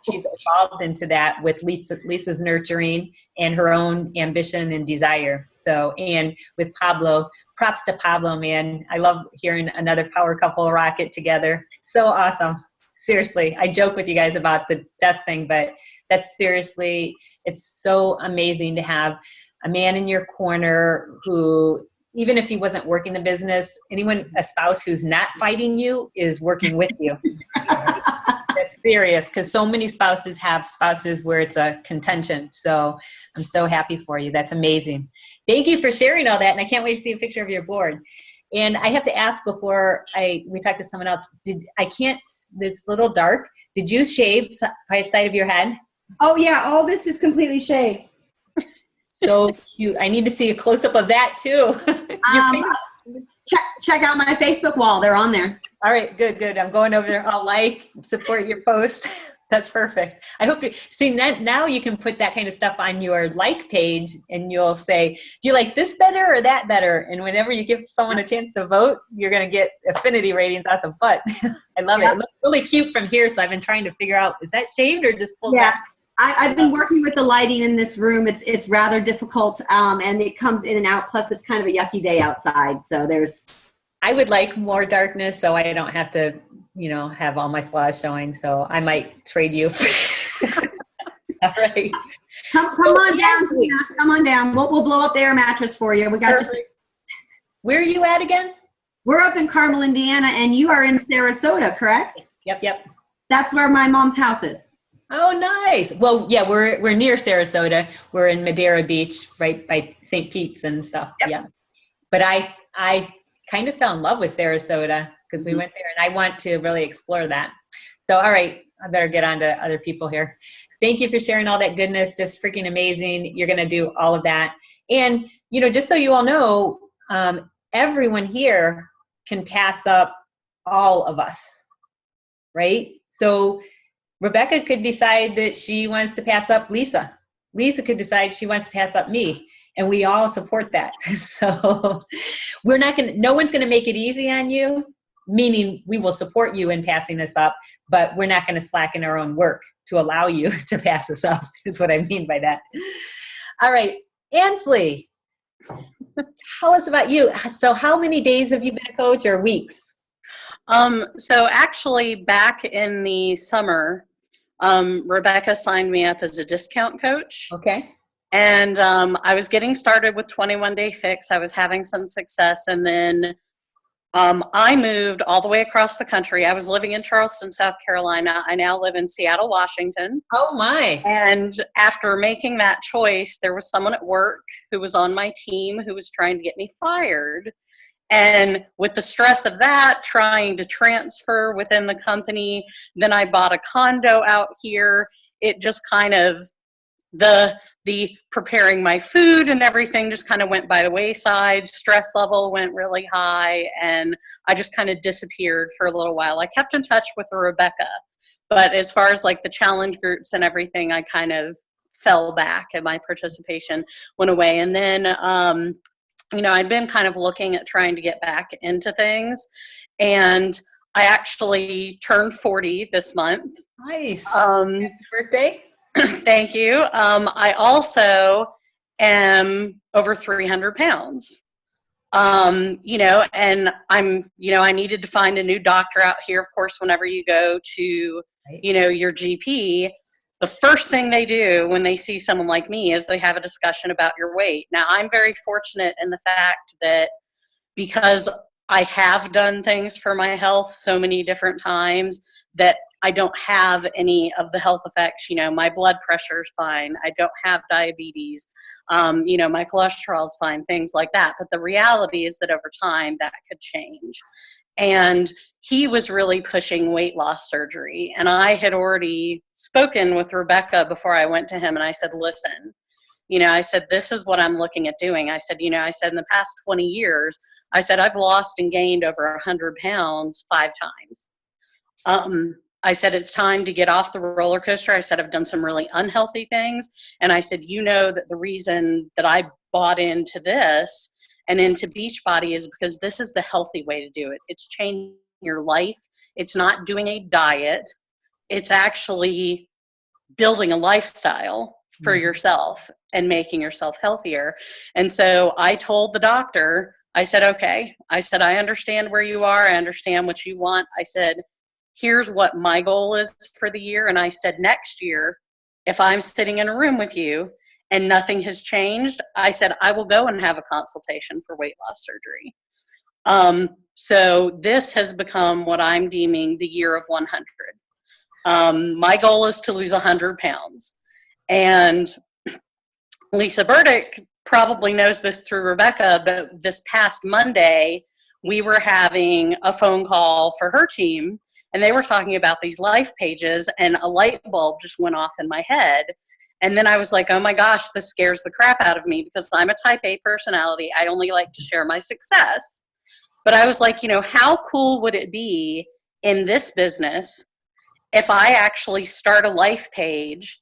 Speaker 2: She's evolved into that with Lisa's nurturing and her own ambition and desire. So, and with Pablo, props to Pablo, man. I love hearing another power couple rock it together. So awesome. Seriously, I joke with you guys about the death thing, but that's seriously, it's so amazing to have a man in your corner who, even if he wasn't working the business, a spouse who's not fighting you is working with you. That's serious, because so many spouses have spouses where it's a contention. So I'm so happy for you. That's amazing. Thank you for sharing all that, and I can't wait to see a picture of your board. And I have to ask before we talk to someone else, it's a little dark. Did you shave by the side of your head?
Speaker 4: Oh yeah, all this is completely shaved.
Speaker 2: So cute. I need to see a close-up of that too.
Speaker 4: Check out my Facebook wall. They're on there.
Speaker 2: All right, good. I'm going over there. I'll support your post. That's perfect. I hope you see that now you can put that kind of stuff on your like page and you'll say, do you like this better or that better? And whenever you give someone a chance to vote, you're going to get affinity ratings out the butt. I love it. It looks really cute from here. So I've been trying to figure out, is that shaved or just pulled back?
Speaker 4: I've been working with the lighting in this room. It's rather difficult, and it comes in and out. Plus, it's kind of a yucky day outside, so
Speaker 2: I would like more darkness, so I don't have to, have all my flaws showing. So I might trade you. All right.
Speaker 4: Come on down, Tina. Come on down. We'll blow up the air mattress for you. We got you.
Speaker 2: Where are you at again?
Speaker 4: We're up in Carmel, Indiana, and you are in Sarasota, correct?
Speaker 2: Yep.
Speaker 4: That's where my mom's house is.
Speaker 2: Oh, nice. Well, yeah, we're near Sarasota. We're in Madeira Beach, right by St. Pete's and stuff. Yep. Yeah. But I kind of fell in love with Sarasota because we went there, and I want to really explore that. So, all right, I better get on to other people here. Thank you for sharing all that goodness. Just freaking amazing. You're going to do all of that. And, just so you all know, everyone here can pass up all of us, right? So Rebecca could decide that she wants to pass up Lisa. Lisa could decide she wants to pass up me, and we all support that. So no one's going to make it easy on you, meaning we will support you in passing this up, but we're not going to slacken our own work to allow you to pass this up, is what I mean by that. All right, Ansley, tell us about you. So how many days have you been a coach, or weeks?
Speaker 3: So actually back in the summer, Rebecca signed me up as a discount coach.
Speaker 2: Okay.
Speaker 3: And I was getting started with 21 Day Fix. I was having some success. And then I moved all the way across the country. I was living in Charleston, South Carolina. I now live in Seattle, Washington.
Speaker 2: Oh, my.
Speaker 3: And after making that choice, there was someone at work who was on my team who was trying to get me fired. And with the stress of that, trying to transfer within the company, then I bought a condo out here. It just kind of, the preparing my food and everything just kind of went by the wayside. Stress level went really high, and I just kind of disappeared for a little while. I kept in touch with Rebecca, but as far as like the challenge groups and everything, I kind of fell back and my participation went away. And then, I'd been kind of looking at trying to get back into things, and I actually turned 40 this month.
Speaker 2: Nice. Happy birthday.
Speaker 3: Thank you. I also am over 300 pounds. And I needed to find a new doctor out here. Of course, whenever you go to, your GP, the first thing they do when they see someone like me is they have a discussion about your weight. Now, I'm very fortunate in the fact that because I have done things for my health so many different times that I don't have any of the health effects. My blood pressure is fine. I don't have diabetes. My cholesterol is fine, things like that. But the reality is that over time that could change. And he was really pushing weight loss surgery. And I had already spoken with Rebecca before I went to him. And I said, listen, I said, this is what I'm looking at doing. I said, in the past 20 years, I said, I've lost and gained over 100 pounds 5 times. I said, it's time to get off the roller coaster. I said, I've done some really unhealthy things. And I said, you know, that the reason that I bought into this and into Beachbody is because this is the healthy way to do it. It's changing your life. It's not doing a diet. It's actually building a lifestyle for yourself and making yourself healthier. And so I told the doctor, I said, okay, I said, I understand where you are. I understand what you want. I said, here's what my goal is for the year. And I said, next year, if I'm sitting in a room with you and nothing has changed, I said, I will go and have a consultation for weight loss surgery. So this has become what I'm deeming the year of 100. My goal is to lose 100 pounds. And Lisa Burdick probably knows this through Rebecca, but this past Monday, we were having a phone call for her team, and they were talking about these life pages, and a light bulb just went off in my head. And then I was like, oh my gosh, this scares the crap out of me because I'm a type A personality. I only like to share my success. But I was like, you know, how cool would it be in this business if I actually start a life page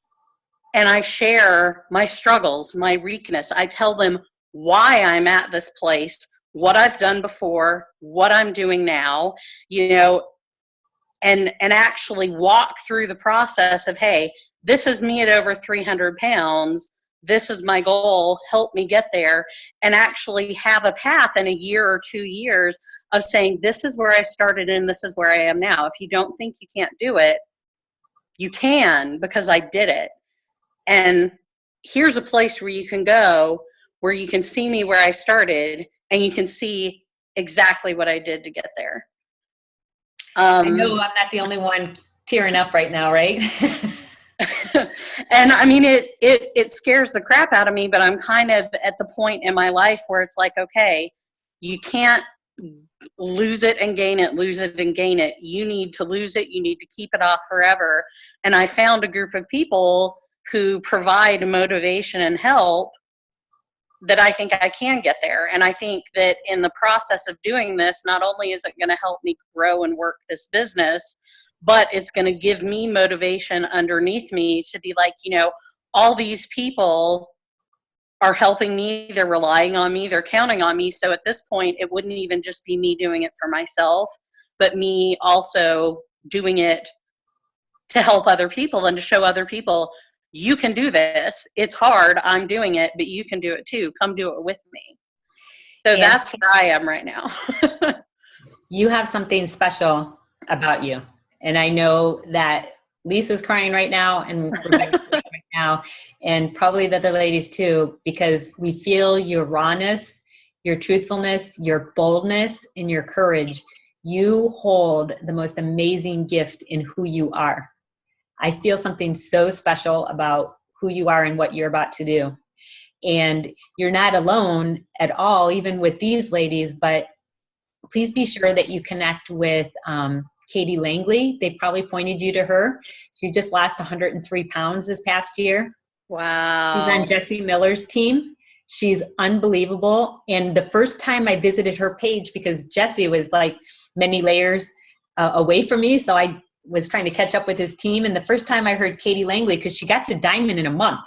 Speaker 3: and I share my struggles, my weakness. I tell them why I'm at this place, what I've done before, what I'm doing now, you know, and actually walk through the process of, hey, this is me at over 300 pounds. This is my goal. Help me get there. And actually have a path in a year or 2 years of saying, this is where I started and this is where I am now. If you don't think you can't do it, you can, because I did it. And here's a place where you can go where you can see me where I started and you can see exactly what I did to get there.
Speaker 2: I know I'm not the only one tearing up right now, right?
Speaker 3: And I mean, it scares the crap out of me, but I'm kind of at the point in my life where it's like, okay, you can't lose it and gain it, lose it and gain it. You need to lose it. You need to keep it off forever. And I found a group of people who provide motivation and help that I think I can get there. And I think that in the process of doing this, not only is it going to help me grow and work this business, but it's going to give me motivation underneath me to be like, you know, all these people are helping me, they're relying on me, they're counting on me. So at this point, it wouldn't even just be me doing it for myself, but me also doing it to help other people and to show other people, you can do this. It's hard. I'm doing it, but you can do it too. Come do it with me. So that's where I am right now.
Speaker 2: You have something special about you. And I know that Lisa's crying right now and Rebecca's crying right now, and probably the other ladies too, because we feel your rawness, your truthfulness, your boldness, and your courage. You hold the most amazing gift in who you are. I feel something so special about who you are and what you're about to do. And you're not alone at all, even with these ladies, but please be sure that you connect with Katie Langley. They probably pointed you to her. She just lost 103 pounds this past year.
Speaker 3: Wow.
Speaker 2: She's on Jesse Miller's team. She's unbelievable. And the first time I visited her page, because Jesse was like many layers away from me, so I was trying to catch up with his team. And the first time I heard Katie Langley, because she got to Diamond in a month.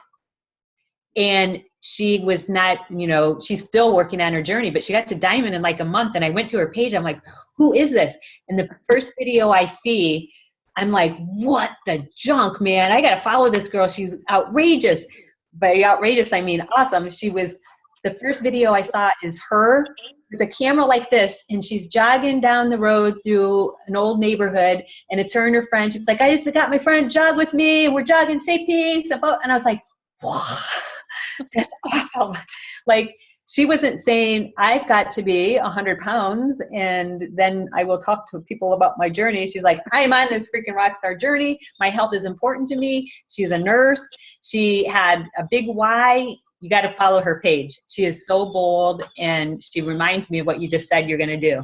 Speaker 2: And she was not, you know, she's still working on her journey, but she got to Diamond in like a month. And I went to her page. I'm like, who is this? And the first video I see, I'm like, what the junk, man? I got to follow this girl. She's outrageous. By outrageous, I mean awesome. She was, the first video I saw is her with a camera like this, and she's jogging down the road through an old neighborhood, and it's her and her friend. She's like, I just got my friend jog with me, and we're jogging, say peace. And I was like, wow, that's awesome. Like, she wasn't saying, I've got to be 100 pounds, and then I will talk to people about my journey. She's like, I am on this freaking rock star journey. My health is important to me. She's a nurse. She had a big why. You got to follow her page. She is so bold, and she reminds me of what you just said you're going to do.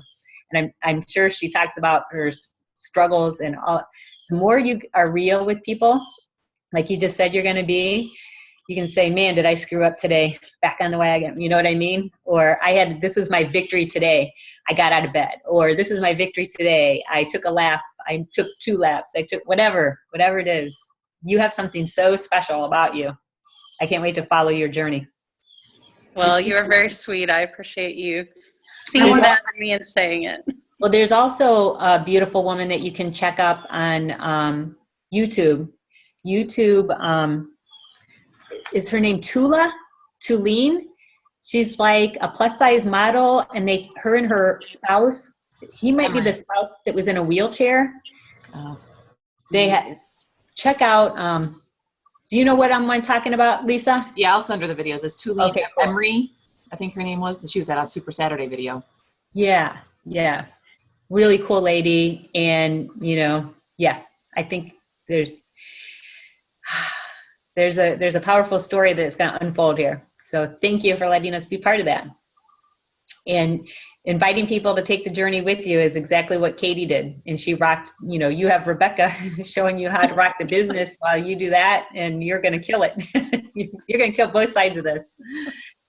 Speaker 2: And I'm sure she talks about her struggles and all. The more you are real with people, like you just said you're going to be, you can say, man, did I screw up today? Back on the wagon. You know what I mean? Or this was my victory today. I got out of bed. Or this is my victory today. I took a lap I took 2 laps. I took whatever it is. You have something so special about you. I can't wait to follow your journey.
Speaker 3: Well, you are very sweet. I appreciate you seeing that in me and saying it.
Speaker 2: Well, there's also a beautiful woman that you can check up on YouTube. Is her name Tulene? She's like a plus size model, and her and her spouse, he might be the spouse that was in a wheelchair. Check out, do you know what I'm talking about, Lisa?
Speaker 1: Yeah, I'll send her the videos. It's Tulane
Speaker 2: cool.
Speaker 1: Emery, I think her name was. She was at a Super Saturday video.
Speaker 2: Yeah. Really cool lady. And, I think there's a powerful story that's going to unfold here. So thank you for letting us be part of that. And inviting people to take the journey with you is exactly what Katie did. And she rocked, you have Rebecca showing you how to rock the business while you do that, and you're going to kill it. You're going to kill both sides of this.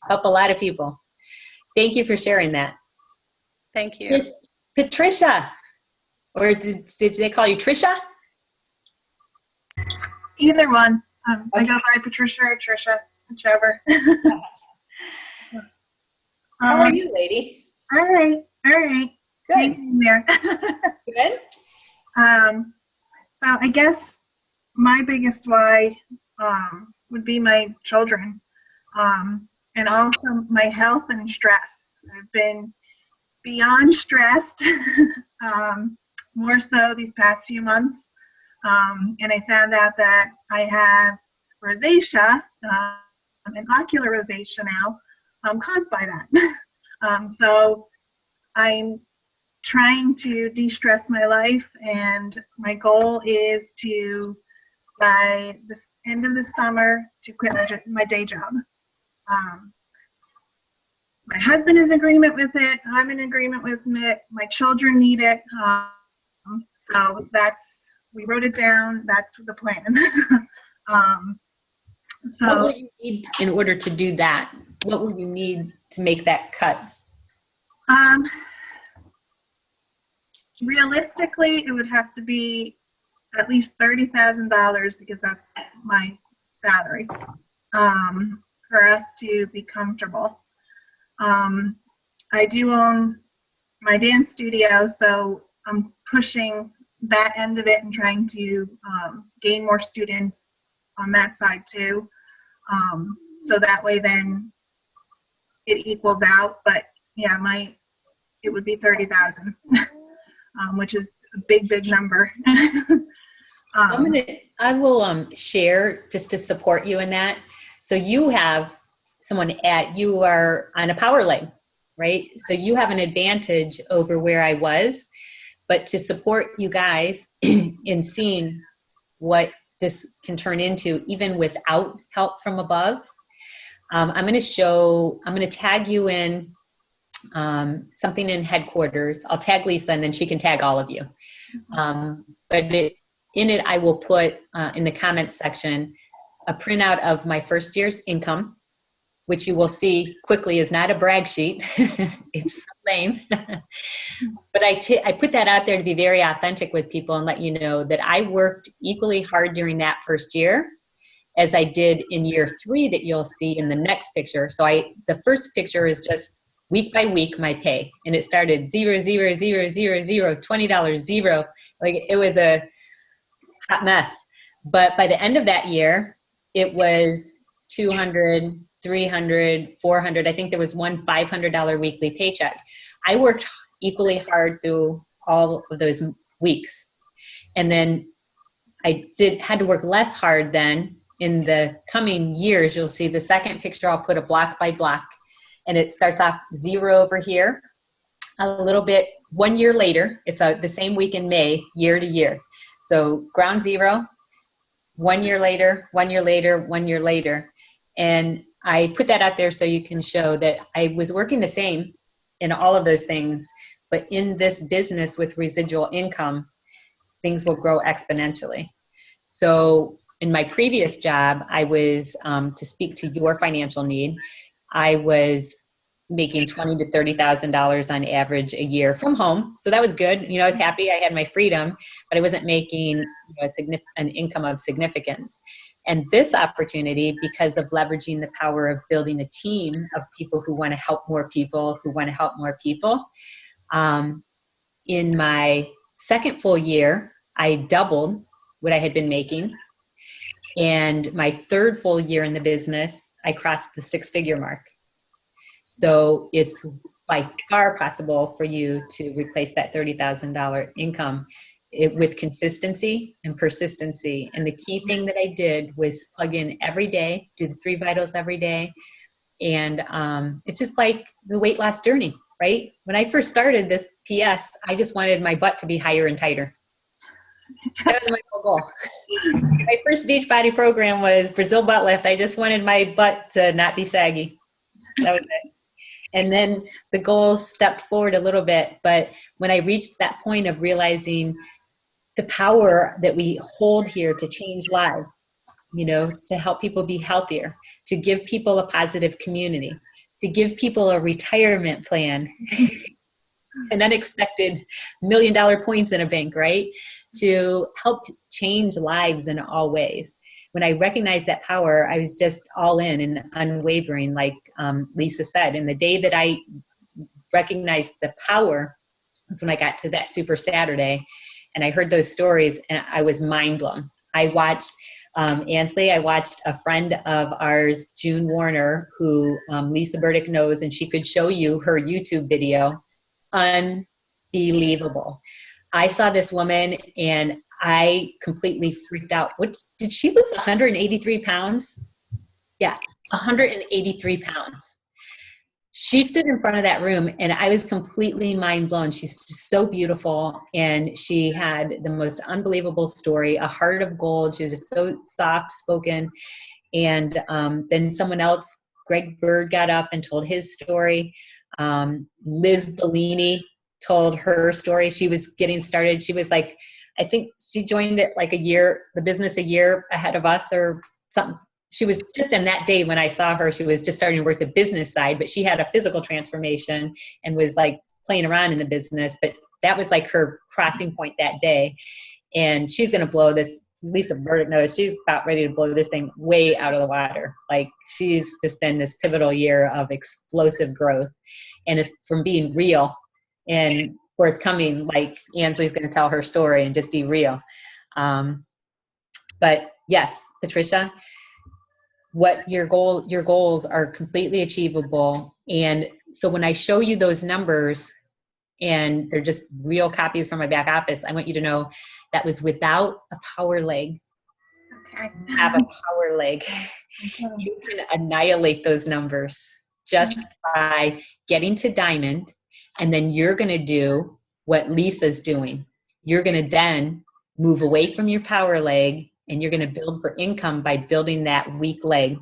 Speaker 2: Help a lot of people. Thank you for sharing that.
Speaker 3: Thank you.
Speaker 2: Miss Patricia, or did they call you Trisha?
Speaker 5: Either one. I go by Patricia or Trisha, whichever.
Speaker 2: How are you, lady?
Speaker 5: All right. Good. Hanging there.
Speaker 2: Good.
Speaker 5: So I guess my biggest why would be my children, and also my health and stress. I've been beyond stressed, more so these past few months. And I found out that I have rosacea, an ocular rosacea now, caused by that. So I'm trying to de-stress my life, and my goal is to, by the end of the summer, to quit my day job. My husband is in agreement with it. I'm in agreement with it. My children need it. So we wrote it down. That's the plan.
Speaker 2: What would you need in order to do that? What would you need to make that cut?
Speaker 5: Realistically, it would have to be at least $30,000, because that's my salary, for us to be comfortable. I do own my dance studio, so I'm pushing that end of it and trying to gain more students on that side too. So that way then it equals out. But yeah, it would be 30,000, which is a big number.
Speaker 2: I will share just to support you in that. So you have someone you are on a power leg, right? So you have an advantage over where I was. But to support you guys in seeing what this can turn into, even without help from above, I'm going to tag you in something in headquarters. I'll tag Lisa, and then she can tag all of you. But in it, I will put in the comments section a printout of my first year's income, which you will see quickly is not a brag sheet. It's so lame. But I put that out there to be very authentic with people and let you know that I worked equally hard during that first year as I did in year 3 that you'll see in the next picture. So the first picture is just week by week my pay. And it started $0, $0, $0, $0, $0, $20, 0. Like, it was a hot mess. But by the end of that year, it was $200, $300, $400. I think there was one $500 weekly paycheck. I worked equally hard through all of those weeks. And then I had to work less hard then. In the coming years, you'll see the second picture, I'll put a block by block. And it starts off 0 over here. A little bit 1 year later, it's the same week in May, year to year. So ground 0, 1 year later, 1 year later, 1 year later. And I put that out there so you can show that I was working the same in all of those things, but in this business with residual income, things will grow exponentially. So in my previous job, I was, to speak to your financial need, I was making $20,000 to $30,000 on average a year from home. So that was good. You know, I was happy I had my freedom, but I wasn't making, you know, an income of significance. And this opportunity, because of leveraging the power of building a team of people who want to help more people, in my second full year, I doubled what I had been making. And my third full year in the business, I crossed the 6-figure mark. So it's by far possible for you to replace that $30,000 income with consistency and persistency. And the key thing that I did was plug in every day, do the 3 vitals every day. And it's just like the weight loss journey, right? When I first started this PS, I just wanted my butt to be higher and tighter. That was my whole goal. My first Beachbody program was Brazil butt lift. I just wanted my butt to not be saggy. That was it. And then the goals stepped forward a little bit. But when I reached that point of realizing the power that we hold here to change lives, you know, to help people be healthier, to give people a positive community, to give people a retirement plan, an unexpected $1 million points in a bank, right? To help change lives in all ways. When I recognized that power, I was just all in and unwavering, like Lisa said. And the day that I recognized the power was when I got to that Super Saturday, and I heard those stories, and I was mind blown. I watched Ansley, I watched a friend of ours, June Warner, who Lisa Burdick knows, and she could show you her YouTube video. Unbelievable. I saw this woman and I completely freaked out. What did she lose? 183 pounds? Yeah, 183 pounds. She stood in front of that room and I was completely mind blown. She's just so beautiful and she had the most unbelievable story, a heart of gold. She was just so soft spoken. And then someone else, Greg Bird, got up and told his story. Liz Bellini told her story. She was getting started. She was like, I think she joined it like the business a year ahead of us or something. She was just in that day when I saw her, she was just starting to work the business side, but she had a physical transformation and was like playing around in the business. But that was like her crossing point that day. And she's going to blow this. Lisa Burdick knows she's about ready to blow this thing way out of the water. Like she's just in this pivotal year of explosive growth. And it's from being real and forthcoming, like Ansley's going to tell her story and just be real. But yes, Patricia, what your goals are completely achievable. And so when I show you those numbers and they're just real copies from my back office, I want you to know that was without a power leg.
Speaker 5: Okay.
Speaker 2: Have a power leg.
Speaker 5: Okay.
Speaker 2: You can annihilate those numbers just by getting to diamond. And then you're going to do what Lisa's doing. You're going to then move away from your power leg and you're going to build for income by building that weak leg.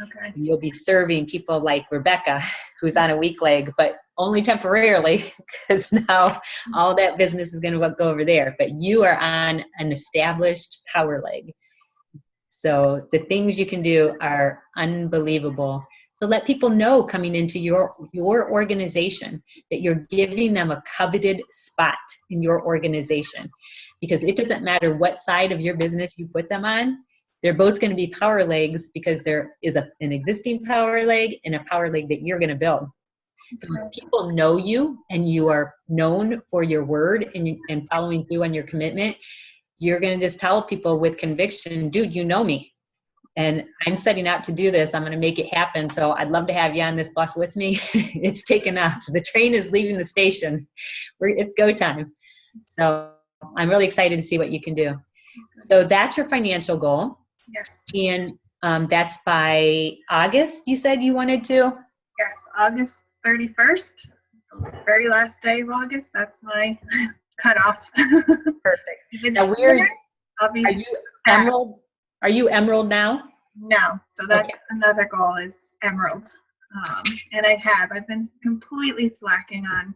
Speaker 5: Okay.
Speaker 2: And you'll be serving people like Rebecca, who's on a weak leg, but only temporarily because now all that business is going to go over there. But you are on an established power leg. So the things you can do are unbelievable. So let people know coming into your organization that you're giving them a coveted spot in your organization, because it doesn't matter what side of your business you put them on. They're both going to be power legs because there is an existing power leg and a power leg that you're going to build. So when people know you and you are known for your word and following through on your commitment, you're going to just tell people with conviction, dude, you know me. And I'm setting out to do this. I'm going to make it happen. So I'd love to have you on this bus with me. It's taken off. The train is leaving the station. It's go time. So I'm really excited to see what you can do. So that's your financial goal.
Speaker 5: Yes.
Speaker 2: And that's by August, you said you wanted to?
Speaker 5: Yes. August 31st, very last day of August. That's my cutoff.
Speaker 2: Perfect. Now,
Speaker 5: I'll be.
Speaker 2: Are you Emerald? Are you Emerald now?
Speaker 5: No. So that's another goal is Emerald. And I've been completely slacking on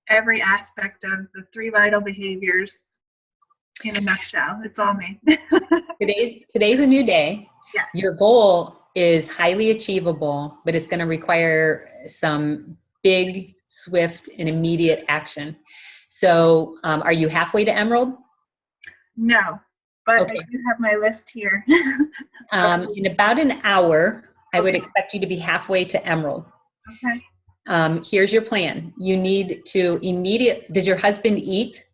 Speaker 5: every aspect of the 3 vital behaviors in a nutshell. It's all me.
Speaker 2: Today's a new day.
Speaker 5: Yeah.
Speaker 2: Your goal is highly achievable, but it's going to require some big, swift, and immediate action. So are you halfway to Emerald?
Speaker 5: No, but
Speaker 2: Okay.
Speaker 5: I do have my list here.
Speaker 2: In about an hour, I would expect you to be halfway to Emerald.
Speaker 5: Okay.
Speaker 2: Here's your plan. You need to does your husband eat?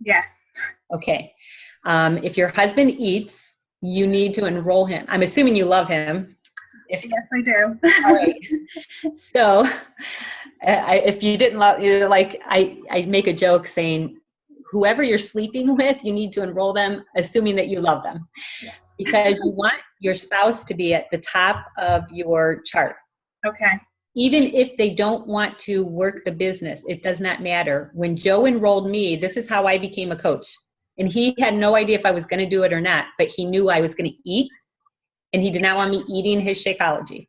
Speaker 5: Yes.
Speaker 2: Okay. If your husband eats, you need to enroll him. I'm assuming you love him.
Speaker 5: Yes, I do.
Speaker 2: All right. So if you didn't love, like I make a joke saying, whoever you're sleeping with, you need to enroll them, assuming that you love them, because you want your spouse to be at the top of your chart.
Speaker 5: Okay.
Speaker 2: Even if they don't want to work the business, it does not matter. When Joe enrolled me, this is how I became a coach. And he had no idea if I was going to do it or not, but he knew I was going to eat, and he did not want me eating his Shakeology.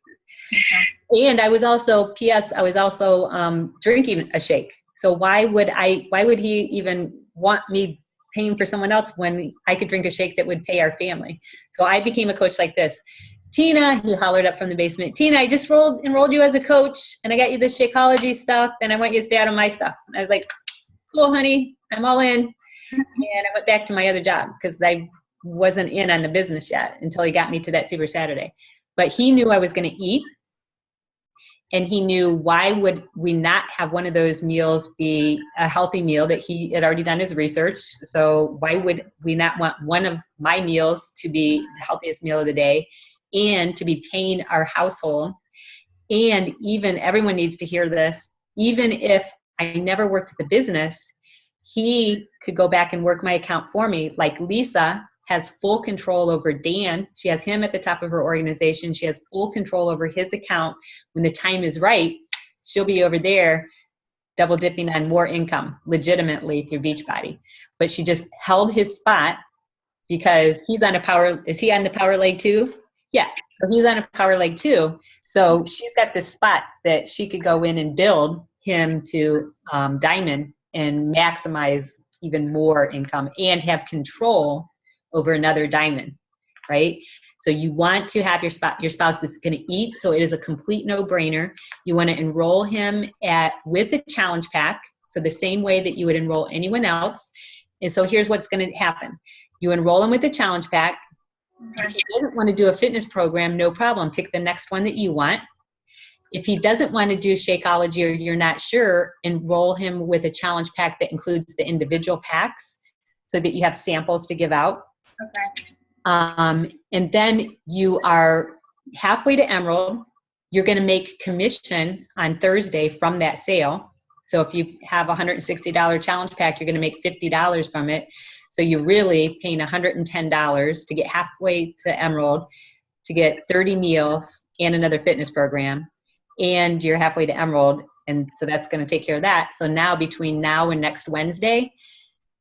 Speaker 5: Okay.
Speaker 2: And I was also, I was also drinking a shake. So why would he even want me paying for someone else when I could drink a shake that would pay our family? So I became a coach like this. Tina, he hollered up from the basement, Tina, I just enrolled you as a coach, and I got you this Shakeology stuff, and I want you to stay out of my stuff. And I was like, cool, honey, I'm all in. And I went back to my other job because I wasn't in on the business yet until he got me to that Super Saturday. But he knew I was going to eat, and he knew, why would we not have one of those meals be a healthy meal that he had already done his research? So why would we not want one of my meals to be the healthiest meal of the day and to be paying our household? And even, everyone needs to hear this, even if I never worked at the business, he could go back and work my account for me. Like Lisa has full control over Dan. She has him at the top of her organization. She has full control over his account. When the time is right, she'll be over there double dipping on more income legitimately through Beachbody. But she just held his spot because he's on is he on the power leg too? Yeah, so he's on a power leg too. So she's got this spot that she could go in and build him to diamond and maximize even more income and have control over another diamond, right? So you want to have your spouse that's going to eat, so it is a complete no-brainer. You want to enroll him with a challenge pack, so the same way that you would enroll anyone else. And so here's what's going to happen. You enroll him with a challenge pack. If he doesn't want to do a fitness program, no problem. Pick the next one that you want. If he doesn't want to do Shakeology, or you're not sure, enroll him with a challenge pack that includes the individual packs so that you have samples to give out.
Speaker 5: Okay.
Speaker 2: And then you are halfway to Emerald. You're going to make commission on Thursday from that sale. So if you have a $160 challenge pack, you're going to make $50 from it. So you're really paying $110 to get halfway to Emerald, to get 30 meals and another fitness program. And you're halfway to Emerald. And so that's going to take care of that. So now, between now and next Wednesday,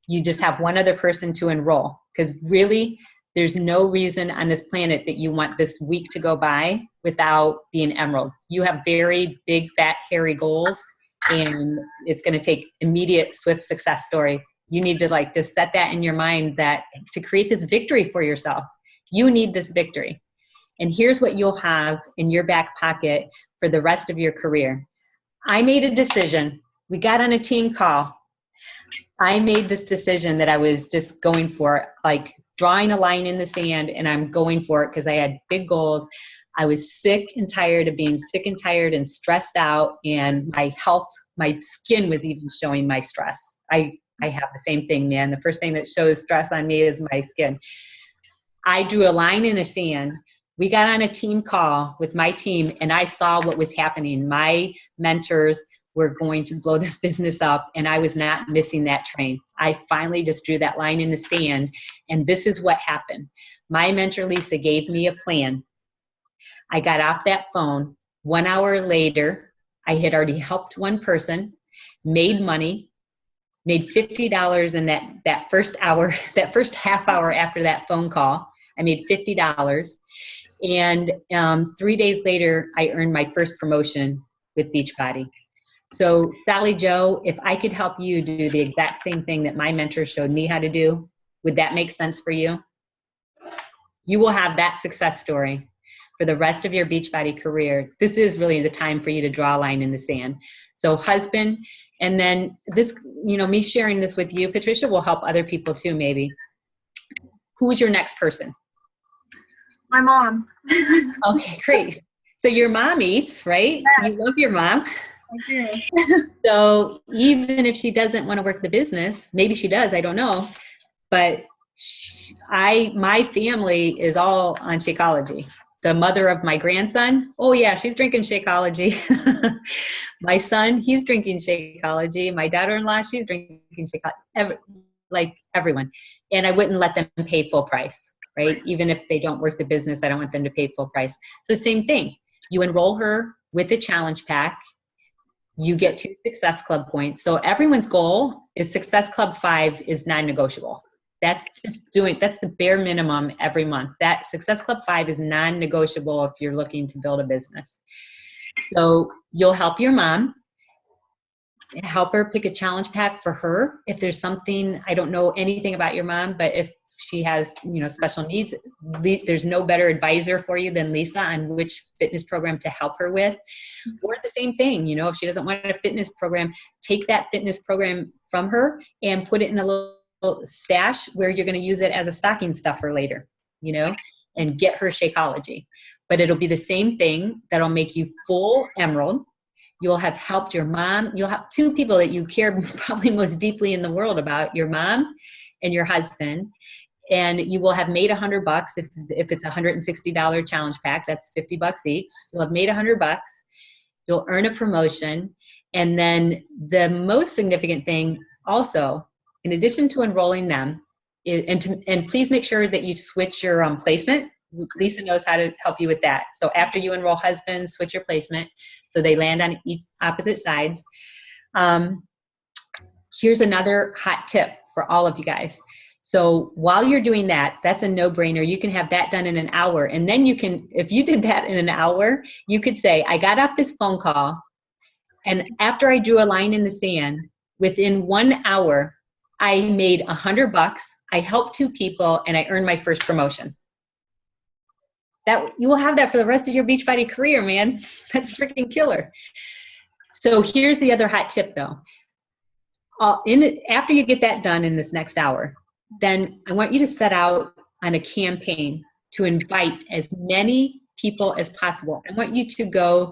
Speaker 2: you just have one other person to enroll. Because really, there's no reason on this planet that you want this week to go by without being Emerald. You have very big, fat, hairy goals, and it's going to take immediate, swift success story. You need to just set that in your mind, that to create this victory for yourself, you need this victory. And here's what you'll have in your back pocket for the rest of your career. I made a decision. We got on a team call. I made this decision that I was just going for it, like drawing a line in the sand, and I'm going for it because I had big goals. I was sick and tired of being sick and tired and stressed out, and my skin was even showing my stress. I have the same thing, man. The first thing that shows stress on me is my skin. I drew a line in the sand. We got on a team call with my team, and I saw what was happening. My mentors were going to blow this business up, and I was not missing that train. I finally just drew that line in the sand, and this is what happened. My mentor, Lisa, gave me a plan. I got off that phone. 1 hour later, I had already helped one person, made money, made $50 in that first hour, that first half hour after that phone call. I made $50. And 3 days later, I earned my first promotion with Beachbody. So Sally Joe, if I could help you do the exact same thing that my mentor showed me how to do, would that make sense for you? You will have that success story for the rest of your Beachbody career, this is really the time for you to draw a line in the sand. So husband, and then this, me sharing this with you, Patricia, will help other people too, maybe. Who's your next person?
Speaker 5: My mom.
Speaker 2: Okay, great. So your mom eats, right?
Speaker 5: Yes.
Speaker 2: You love your mom.
Speaker 5: I do.
Speaker 2: So even if she doesn't want to work the business, maybe she does, I don't know. But my family is all on Shakeology. The mother of my grandson, oh yeah, she's drinking Shakeology. My son, he's drinking Shakeology. My daughter-in-law, she's drinking Shakeology. Like everyone. And I wouldn't let them pay full price, right? Even if they don't work the business, I don't want them to pay full price. So same thing. You enroll her with a challenge pack. You get 2 Success Club points. So everyone's goal is Success Club 5 is non-negotiable. That's the bare minimum every month. That Success Club 5 is non-negotiable if you're looking to build a business. So you'll help your mom, help her pick a challenge pack for her. If there's something, I don't know anything about your mom, but if she has, special needs, there's no better advisor for you than Lisa on which fitness program to help her with. Or the same thing, if she doesn't want a fitness program, take that fitness program from her and put it in a little stash where you're going to use it as a stocking stuffer later, and get her Shakeology. But it'll be the same thing that'll make you full emerald. You'll have helped your mom. You'll have 2 people that you care probably most deeply in the world about, your mom and your husband. And you will have made $100 if it's a $160 challenge pack. That's $50 each. You'll have made $100. You'll earn a promotion. And then the most significant thing also, in addition to enrolling them, and please make sure that you switch your placement. Lisa knows how to help you with that. So after you enroll husbands, switch your placement so they land on opposite sides. Here's another hot tip for all of you guys. So while you're doing that, that's a no-brainer. You can have that done in an hour. And then you can, if you did that in an hour, you could say, I got off this phone call, and after I drew a line in the sand, within 1 hour, I made $100, I helped 2 people, and I earned my first promotion. That you will have that for the rest of your Beachbody career, man. That's freaking killer. So here's the other hot tip, though. After you get that done in this next hour, then I want you to set out on a campaign to invite as many people as possible. I want you to go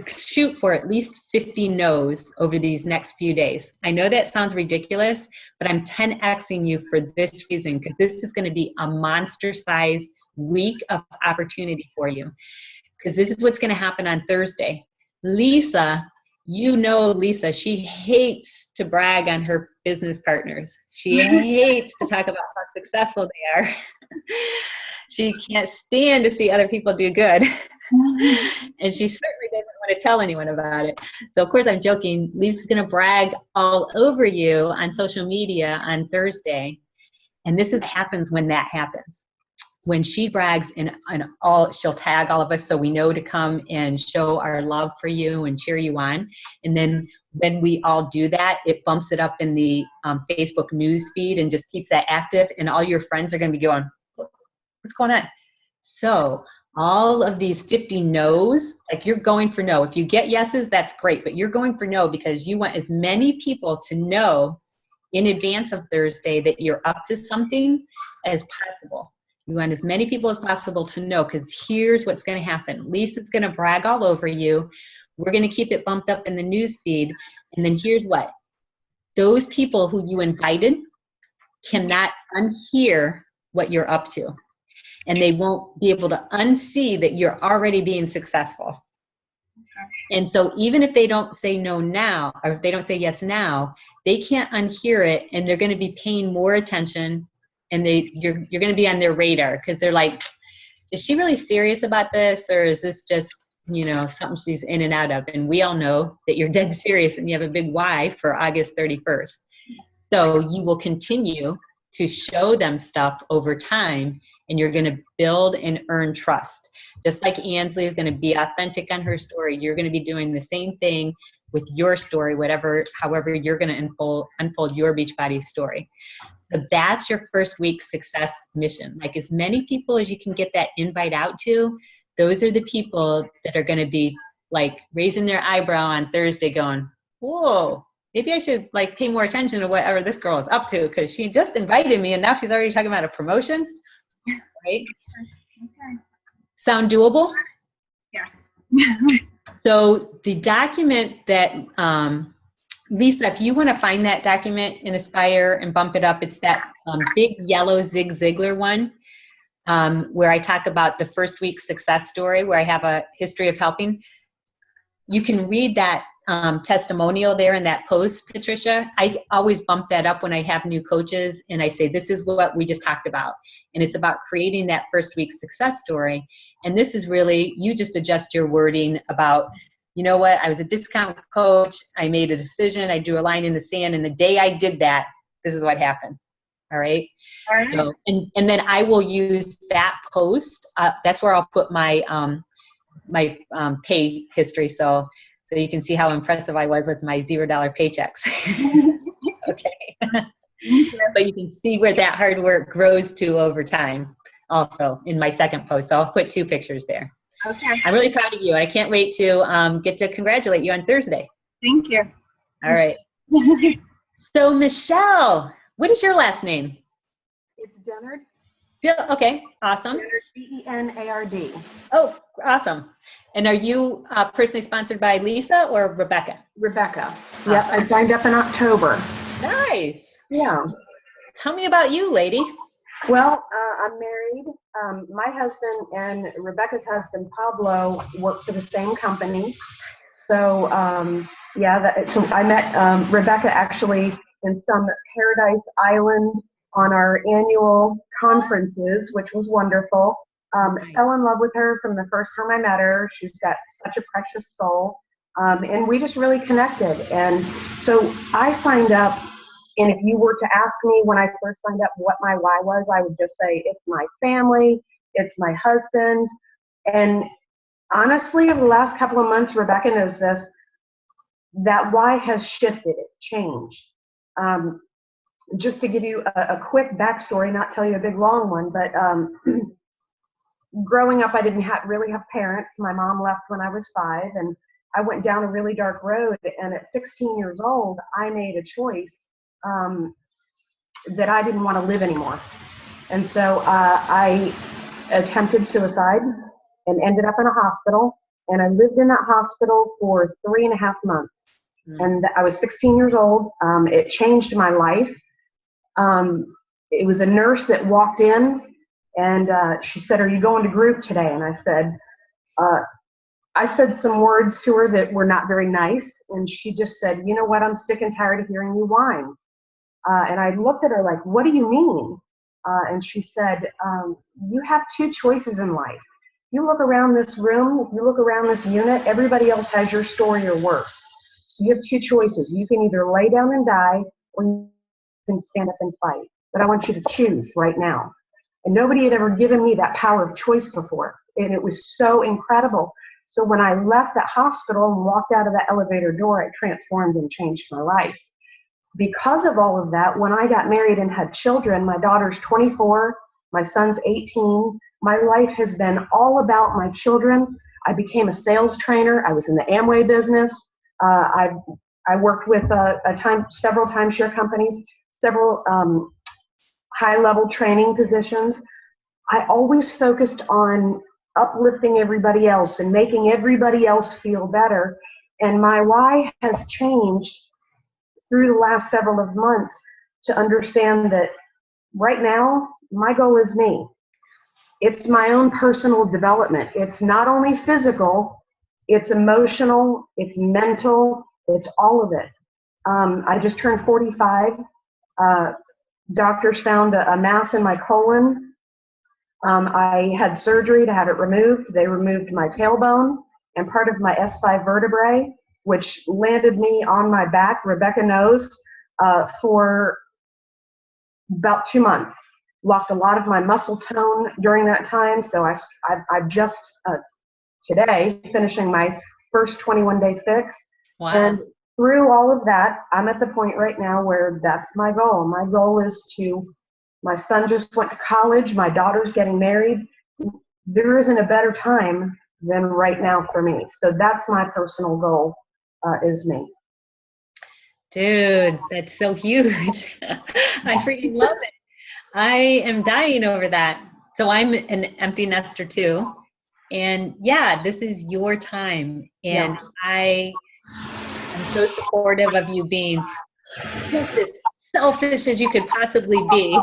Speaker 2: shoot for at least 50 no's over these next few days. I know that sounds ridiculous, but I'm 10xing you for this reason, because this is going to be a monster-sized week of opportunity for you. Because this is what's going to happen on Thursday. Lisa, she hates to brag on her business partners. She hates to talk about how successful they are. She can't stand to see other people do good. And she certainly doesn't want to tell anyone about it. So of course I'm joking. Lisa's going to brag all over you on social media on Thursday. And this is what happens when that happens. When she brags she'll tag all of us so we know to come and show our love for you and cheer you on. And then when we all do that, it bumps it up in the Facebook news feed and just keeps that active. And all your friends are going to be going, what's going on? So all of these 50 no's, like you're going for no. If you get yeses, that's great. But you're going for no because you want as many people to know in advance of Thursday that you're up to something as possible. You want as many people as possible to know, because here's what's going to happen. Lisa's going to brag all over you. We're going to keep it bumped up in the news feed. And then here's what. Those people who you invited cannot unhear what you're up to. And they won't be able to unsee that you're already being successful. And so even if they don't say no now, or if they don't say yes now, they can't unhear it, and they're going to be paying more attention. And you're going to be on their radar, because they're like, is she really serious about this, or is this just something she's in and out of? And we all know that you're dead serious and you have a big why for August 31st. So you will continue to show them stuff over time, and you're going to build and earn trust. Just like Ansley is going to be authentic on her story, you're going to be doing the same thing with your story, however you're going to unfold your Beachbody story. So that's your first week success mission. Like as many people as you can get that invite out to, those are the people that are going to be like raising their eyebrow on Thursday going, whoa, maybe I should like pay more attention to whatever this girl is up to, because she just invited me and now she's already talking about a promotion, right?
Speaker 5: Okay.
Speaker 2: Sound doable?
Speaker 5: Yes.
Speaker 2: So the document that, Lisa, if you want to find that document in Aspire and bump it up, it's that big yellow Zig Ziglar one, where I talk about the first week success story, where I have a history of helping. You can read that testimonial there in that post, Patricia. I always bump that up when I have new coaches and I say, this is what we just talked about. And it's about creating that first week success story. And this is really, you just adjust your wording about, you know what, I was a discount coach, I made a decision, I drew a line in the sand, and the day I did that, this is what happened. All right.
Speaker 5: All right.
Speaker 2: So, and then I will use that post. That's where I'll put my pay history. So you can see how impressive I was with my $0 paychecks. Okay. But you can see where that hard work grows to over time also in my second post. So I'll put 2 pictures there.
Speaker 5: Okay.
Speaker 2: I'm really proud of you. I can't wait to get to congratulate you on Thursday.
Speaker 5: Thank you.
Speaker 2: All right. So Michelle, what is your last name?
Speaker 6: It's Dennard.
Speaker 2: Okay, awesome.
Speaker 6: D-E-N-A-R-D.
Speaker 2: Oh, awesome. And are you personally sponsored by Lisa or Rebecca?
Speaker 6: Rebecca. Yes, I signed up in October.
Speaker 2: Nice.
Speaker 6: Yeah.
Speaker 2: Tell me about you, lady.
Speaker 6: Well, I'm married. My husband and Rebecca's husband, Pablo, work for the same company. So, so I met Rebecca actually in some Paradise Island on our annual conferences, which was wonderful. Fell in love with her from the first time I met her. She's got such a precious soul. And we just really connected. And so I signed up, and if you were to ask me when I first signed up what my why was, I would just say it's my family, it's my husband. And honestly, over the last couple of months, Rebecca knows this, that why has shifted, it's changed. Just to give you a quick backstory, not tell you a big long one, but growing up, I didn't really have parents. My mom left when I was 5, and I went down a really dark road. And at 16 years old, I made a choice that I didn't want to live anymore. And so I attempted suicide and ended up in a hospital. And I lived in that hospital for 3.5 months. And I was 16 years old. It changed my life. It was a nurse that walked in, and she said, "Are you going to group today?" And I said some words to her that were not very nice, and she just said, "You know what? I'm sick and tired of hearing you whine." And I looked at her like, "What do you mean?" And she said, "You have 2 choices in life. You look around this room, if you look around this unit, everybody else has your story or worse. So you have 2 choices. You can either lay down and die, or you can stand up and fight. But I want you to choose right now." And nobody had ever given me that power of choice before. And it was so incredible. So when I left that hospital and walked out of that elevator door, it transformed and changed my life. Because of all of that, when I got married and had children, my daughter's 24, my son's 18, my life has been all about my children. I became a sales trainer. I was in the Amway business. I worked with several timeshare companies, several high-level training positions. I always focused on uplifting everybody else and making everybody else feel better. And my why has changed through the last several of months to understand that right now, my goal is me. It's my own personal development. It's not only physical, it's emotional, it's mental, it's all of it. I just turned 45. Doctors found a mass in my colon. I had surgery to have it removed. They removed my tailbone and part of my S5 vertebrae, which landed me on my back, Rebecca knows, for about 2 months. Lost a lot of my muscle tone during that time, so I've just today finishing my first 21-day fix.
Speaker 2: Wow.
Speaker 6: And through all of that, I'm at the point right now where that's my goal. My goal is my son just went to college, my daughter's getting married. There isn't a better time than right now for me. So that's my personal goal, is me.
Speaker 2: Dude, that's so huge. I freaking love it. I am dying over that. So I'm an empty nester too. And yeah, this is your time. And
Speaker 6: Yes.
Speaker 2: I am so supportive of you being just as selfish as you could possibly be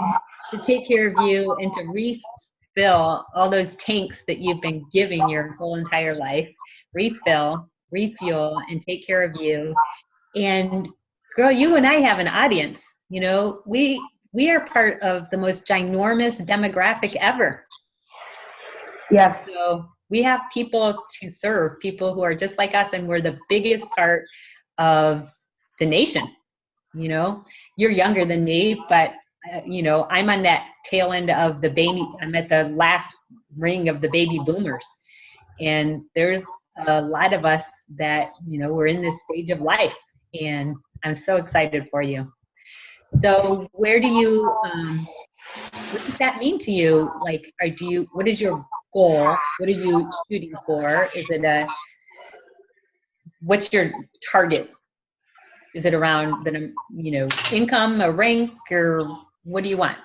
Speaker 2: to take care of you and to refill all those tanks that you've been giving your whole entire life. Refill, refuel, and take care of you. And girl, you and I have an audience. You know, we are part of the most ginormous demographic ever.
Speaker 6: Yes.
Speaker 2: So we have people to serve, people who are just like us, and we're the biggest part of the nation. You know, you're younger than me, but you know, I'm on that tail end of the baby. I'm at the last ring of the baby boomers, and there's a lot of us that, you know, we're in this stage of life, and I'm so excited for you. So where do you, what does that mean to you? Like, what is your goal? What are you shooting for? Is it what's your target? Is it around the, you know, income, a rank, or what do you want?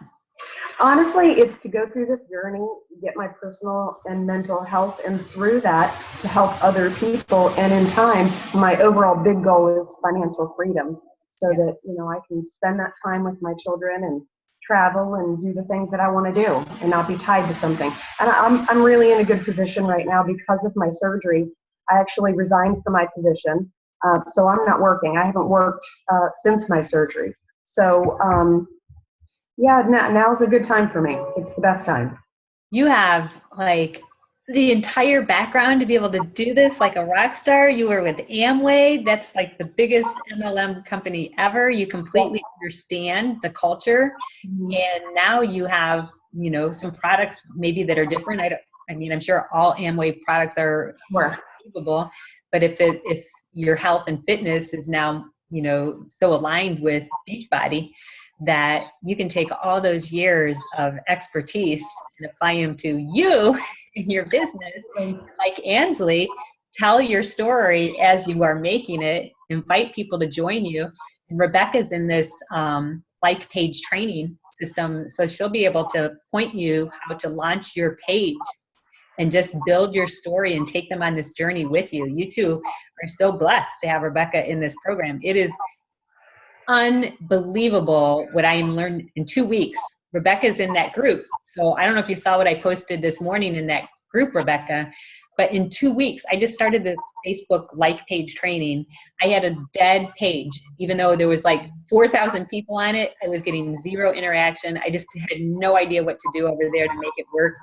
Speaker 6: Honestly, it's to go through this journey, get my personal and mental health, and through that to help other people. And in time, my overall big goal is financial freedom, so that, you know, I can spend that time with my children and travel and do the things that I want to do and not be tied to something. And I'm really in a good position right now because of my surgery. I actually resigned from my position, so I'm not working. I haven't worked since my surgery. So yeah, now's a good time for me. It's the best time.
Speaker 2: You have like the entire background to be able to do this like a rock star. You were with Amway. That's like the biggest MLM company ever. You completely understand the culture.
Speaker 6: Mm-hmm.
Speaker 2: And now you have, you know, some products maybe that are different. I mean, I'm sure all Amway products are capable, but if your health and fitness is now, you know, so aligned with Beachbody, that you can take all those years of expertise and apply them to you in your business. Like Ansley, tell your story as you are making it, invite people to join you. And Rebecca's in this like page training system, so she'll be able to point you how to launch your page and just build your story and take them on this journey with you. You two are so blessed to have Rebecca in this program. It is unbelievable what I am learning in 2 weeks. Rebecca's in that group. So I don't know if you saw what I posted this morning in that group, Rebecca, but in 2 weeks, I just started this Facebook like page training. I had a dead page, even though there was like 4,000 people on it. I was getting zero interaction. I just had no idea what to do over there to make it work.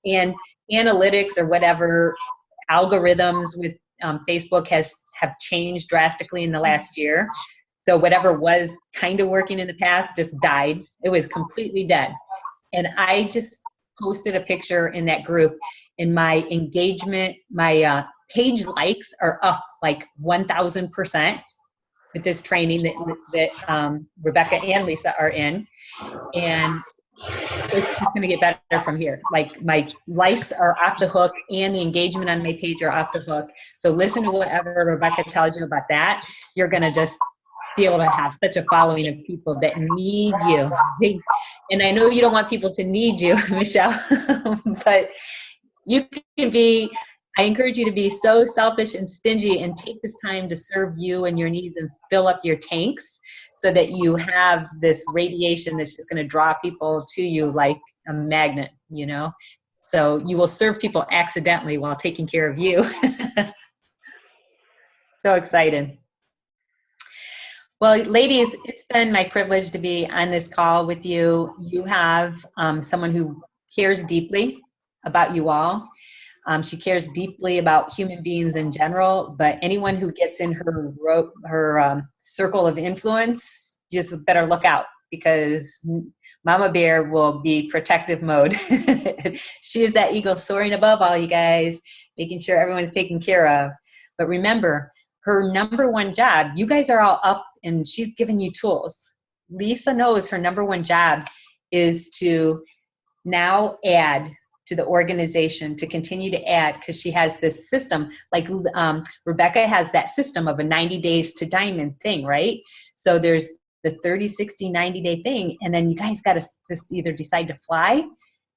Speaker 2: And analytics or whatever algorithms with Facebook have changed drastically in the last year. So whatever was kind of working in the past just died. It was completely dead. And I just posted a picture in that group, and my engagement, my page likes are up like 1,000% with this training that Rebecca and Lisa are in. And it's just going to get better from here. Like my likes are off the hook and the engagement on my page are off the hook. So listen to whatever Rebecca tells you about that. You're going to just be able to have such a following of people that need you. And I know you don't want people to need you, Michelle, but you can be, I encourage you to be so selfish and stingy and take this time to serve you and your needs and fill up your tanks so that you have this radiation that's just going to draw people to you like a magnet, you know? So you will serve people accidentally while taking care of you. So excited. Well, ladies, it's been my privilege to be on this call with you. You have someone who cares deeply about you all. She cares deeply about human beings in general, but anyone who gets in her circle of influence, just better look out, because Mama Bear will be protective mode. She is that eagle soaring above all, you guys, making sure everyone's taken care of. But remember, her number one job, you guys are all up and she's giving you tools. Lisa knows her number one job is to now add to the organization, to continue to add, because she has this system, like Rebecca has that system of a 90 days to diamond thing, right? So there's the 30, 60, 90-day thing, and then you guys got to just either decide to fly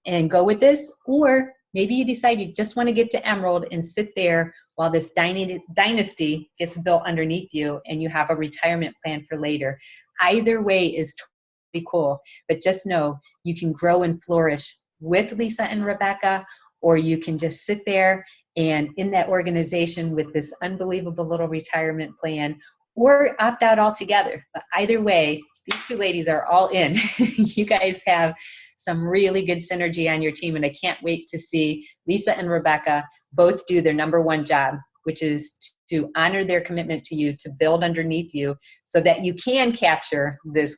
Speaker 2: and go with this, or maybe you decide you just want to get to Emerald and sit there while this dynasty gets built underneath you and you have a retirement plan for later. Either way is totally cool, but just know you can grow and flourish with Lisa and Rebecca, or you can just sit there and in that organization with this unbelievable little retirement plan, or opt out altogether. But either way, these two ladies are all in. You guys have some really good synergy on your team, and I can't wait to see Lisa and Rebecca both do their number one job, which is to honor their commitment to you, to build underneath you so that you can capture this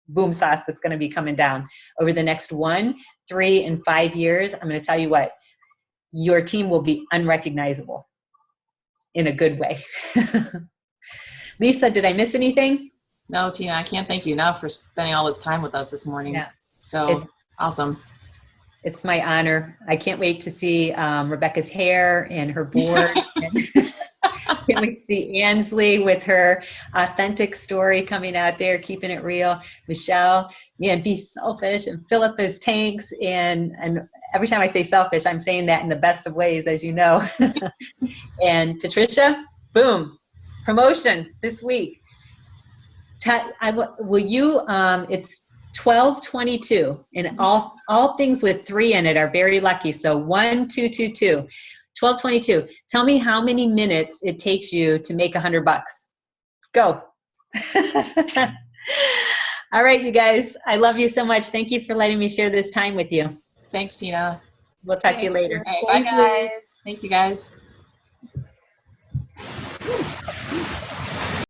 Speaker 2: boom sauce that's going to be coming down over the next 1, 3, and 5 years. I'm going to tell you what, your team will be unrecognizable in a good way. Lisa, did I miss anything?
Speaker 1: No, Tina, I can't thank you enough for spending all this time with us this morning.
Speaker 2: Yeah.
Speaker 1: So awesome.
Speaker 2: It's my honor. I can't wait to see Rebecca's hair and her board. Can't wait to see Ansley with her authentic story coming out there, keeping it real. Michelle, be selfish and fill up those tanks. And every time I say selfish, I'm saying that in the best of ways, as you know. And Patricia, boom, promotion this week. Will you? It's 12:22, and all things with 3 in it are very lucky. So 1, 2, 2, 2. 12:22. Tell me how many minutes it takes you to make $100. Go. All right, you guys. I love you so much. Thank you for letting me share this time with you.
Speaker 1: Thanks, Tina.
Speaker 2: We'll talk to you later.
Speaker 1: All right, bye, guys. Thank you, guys.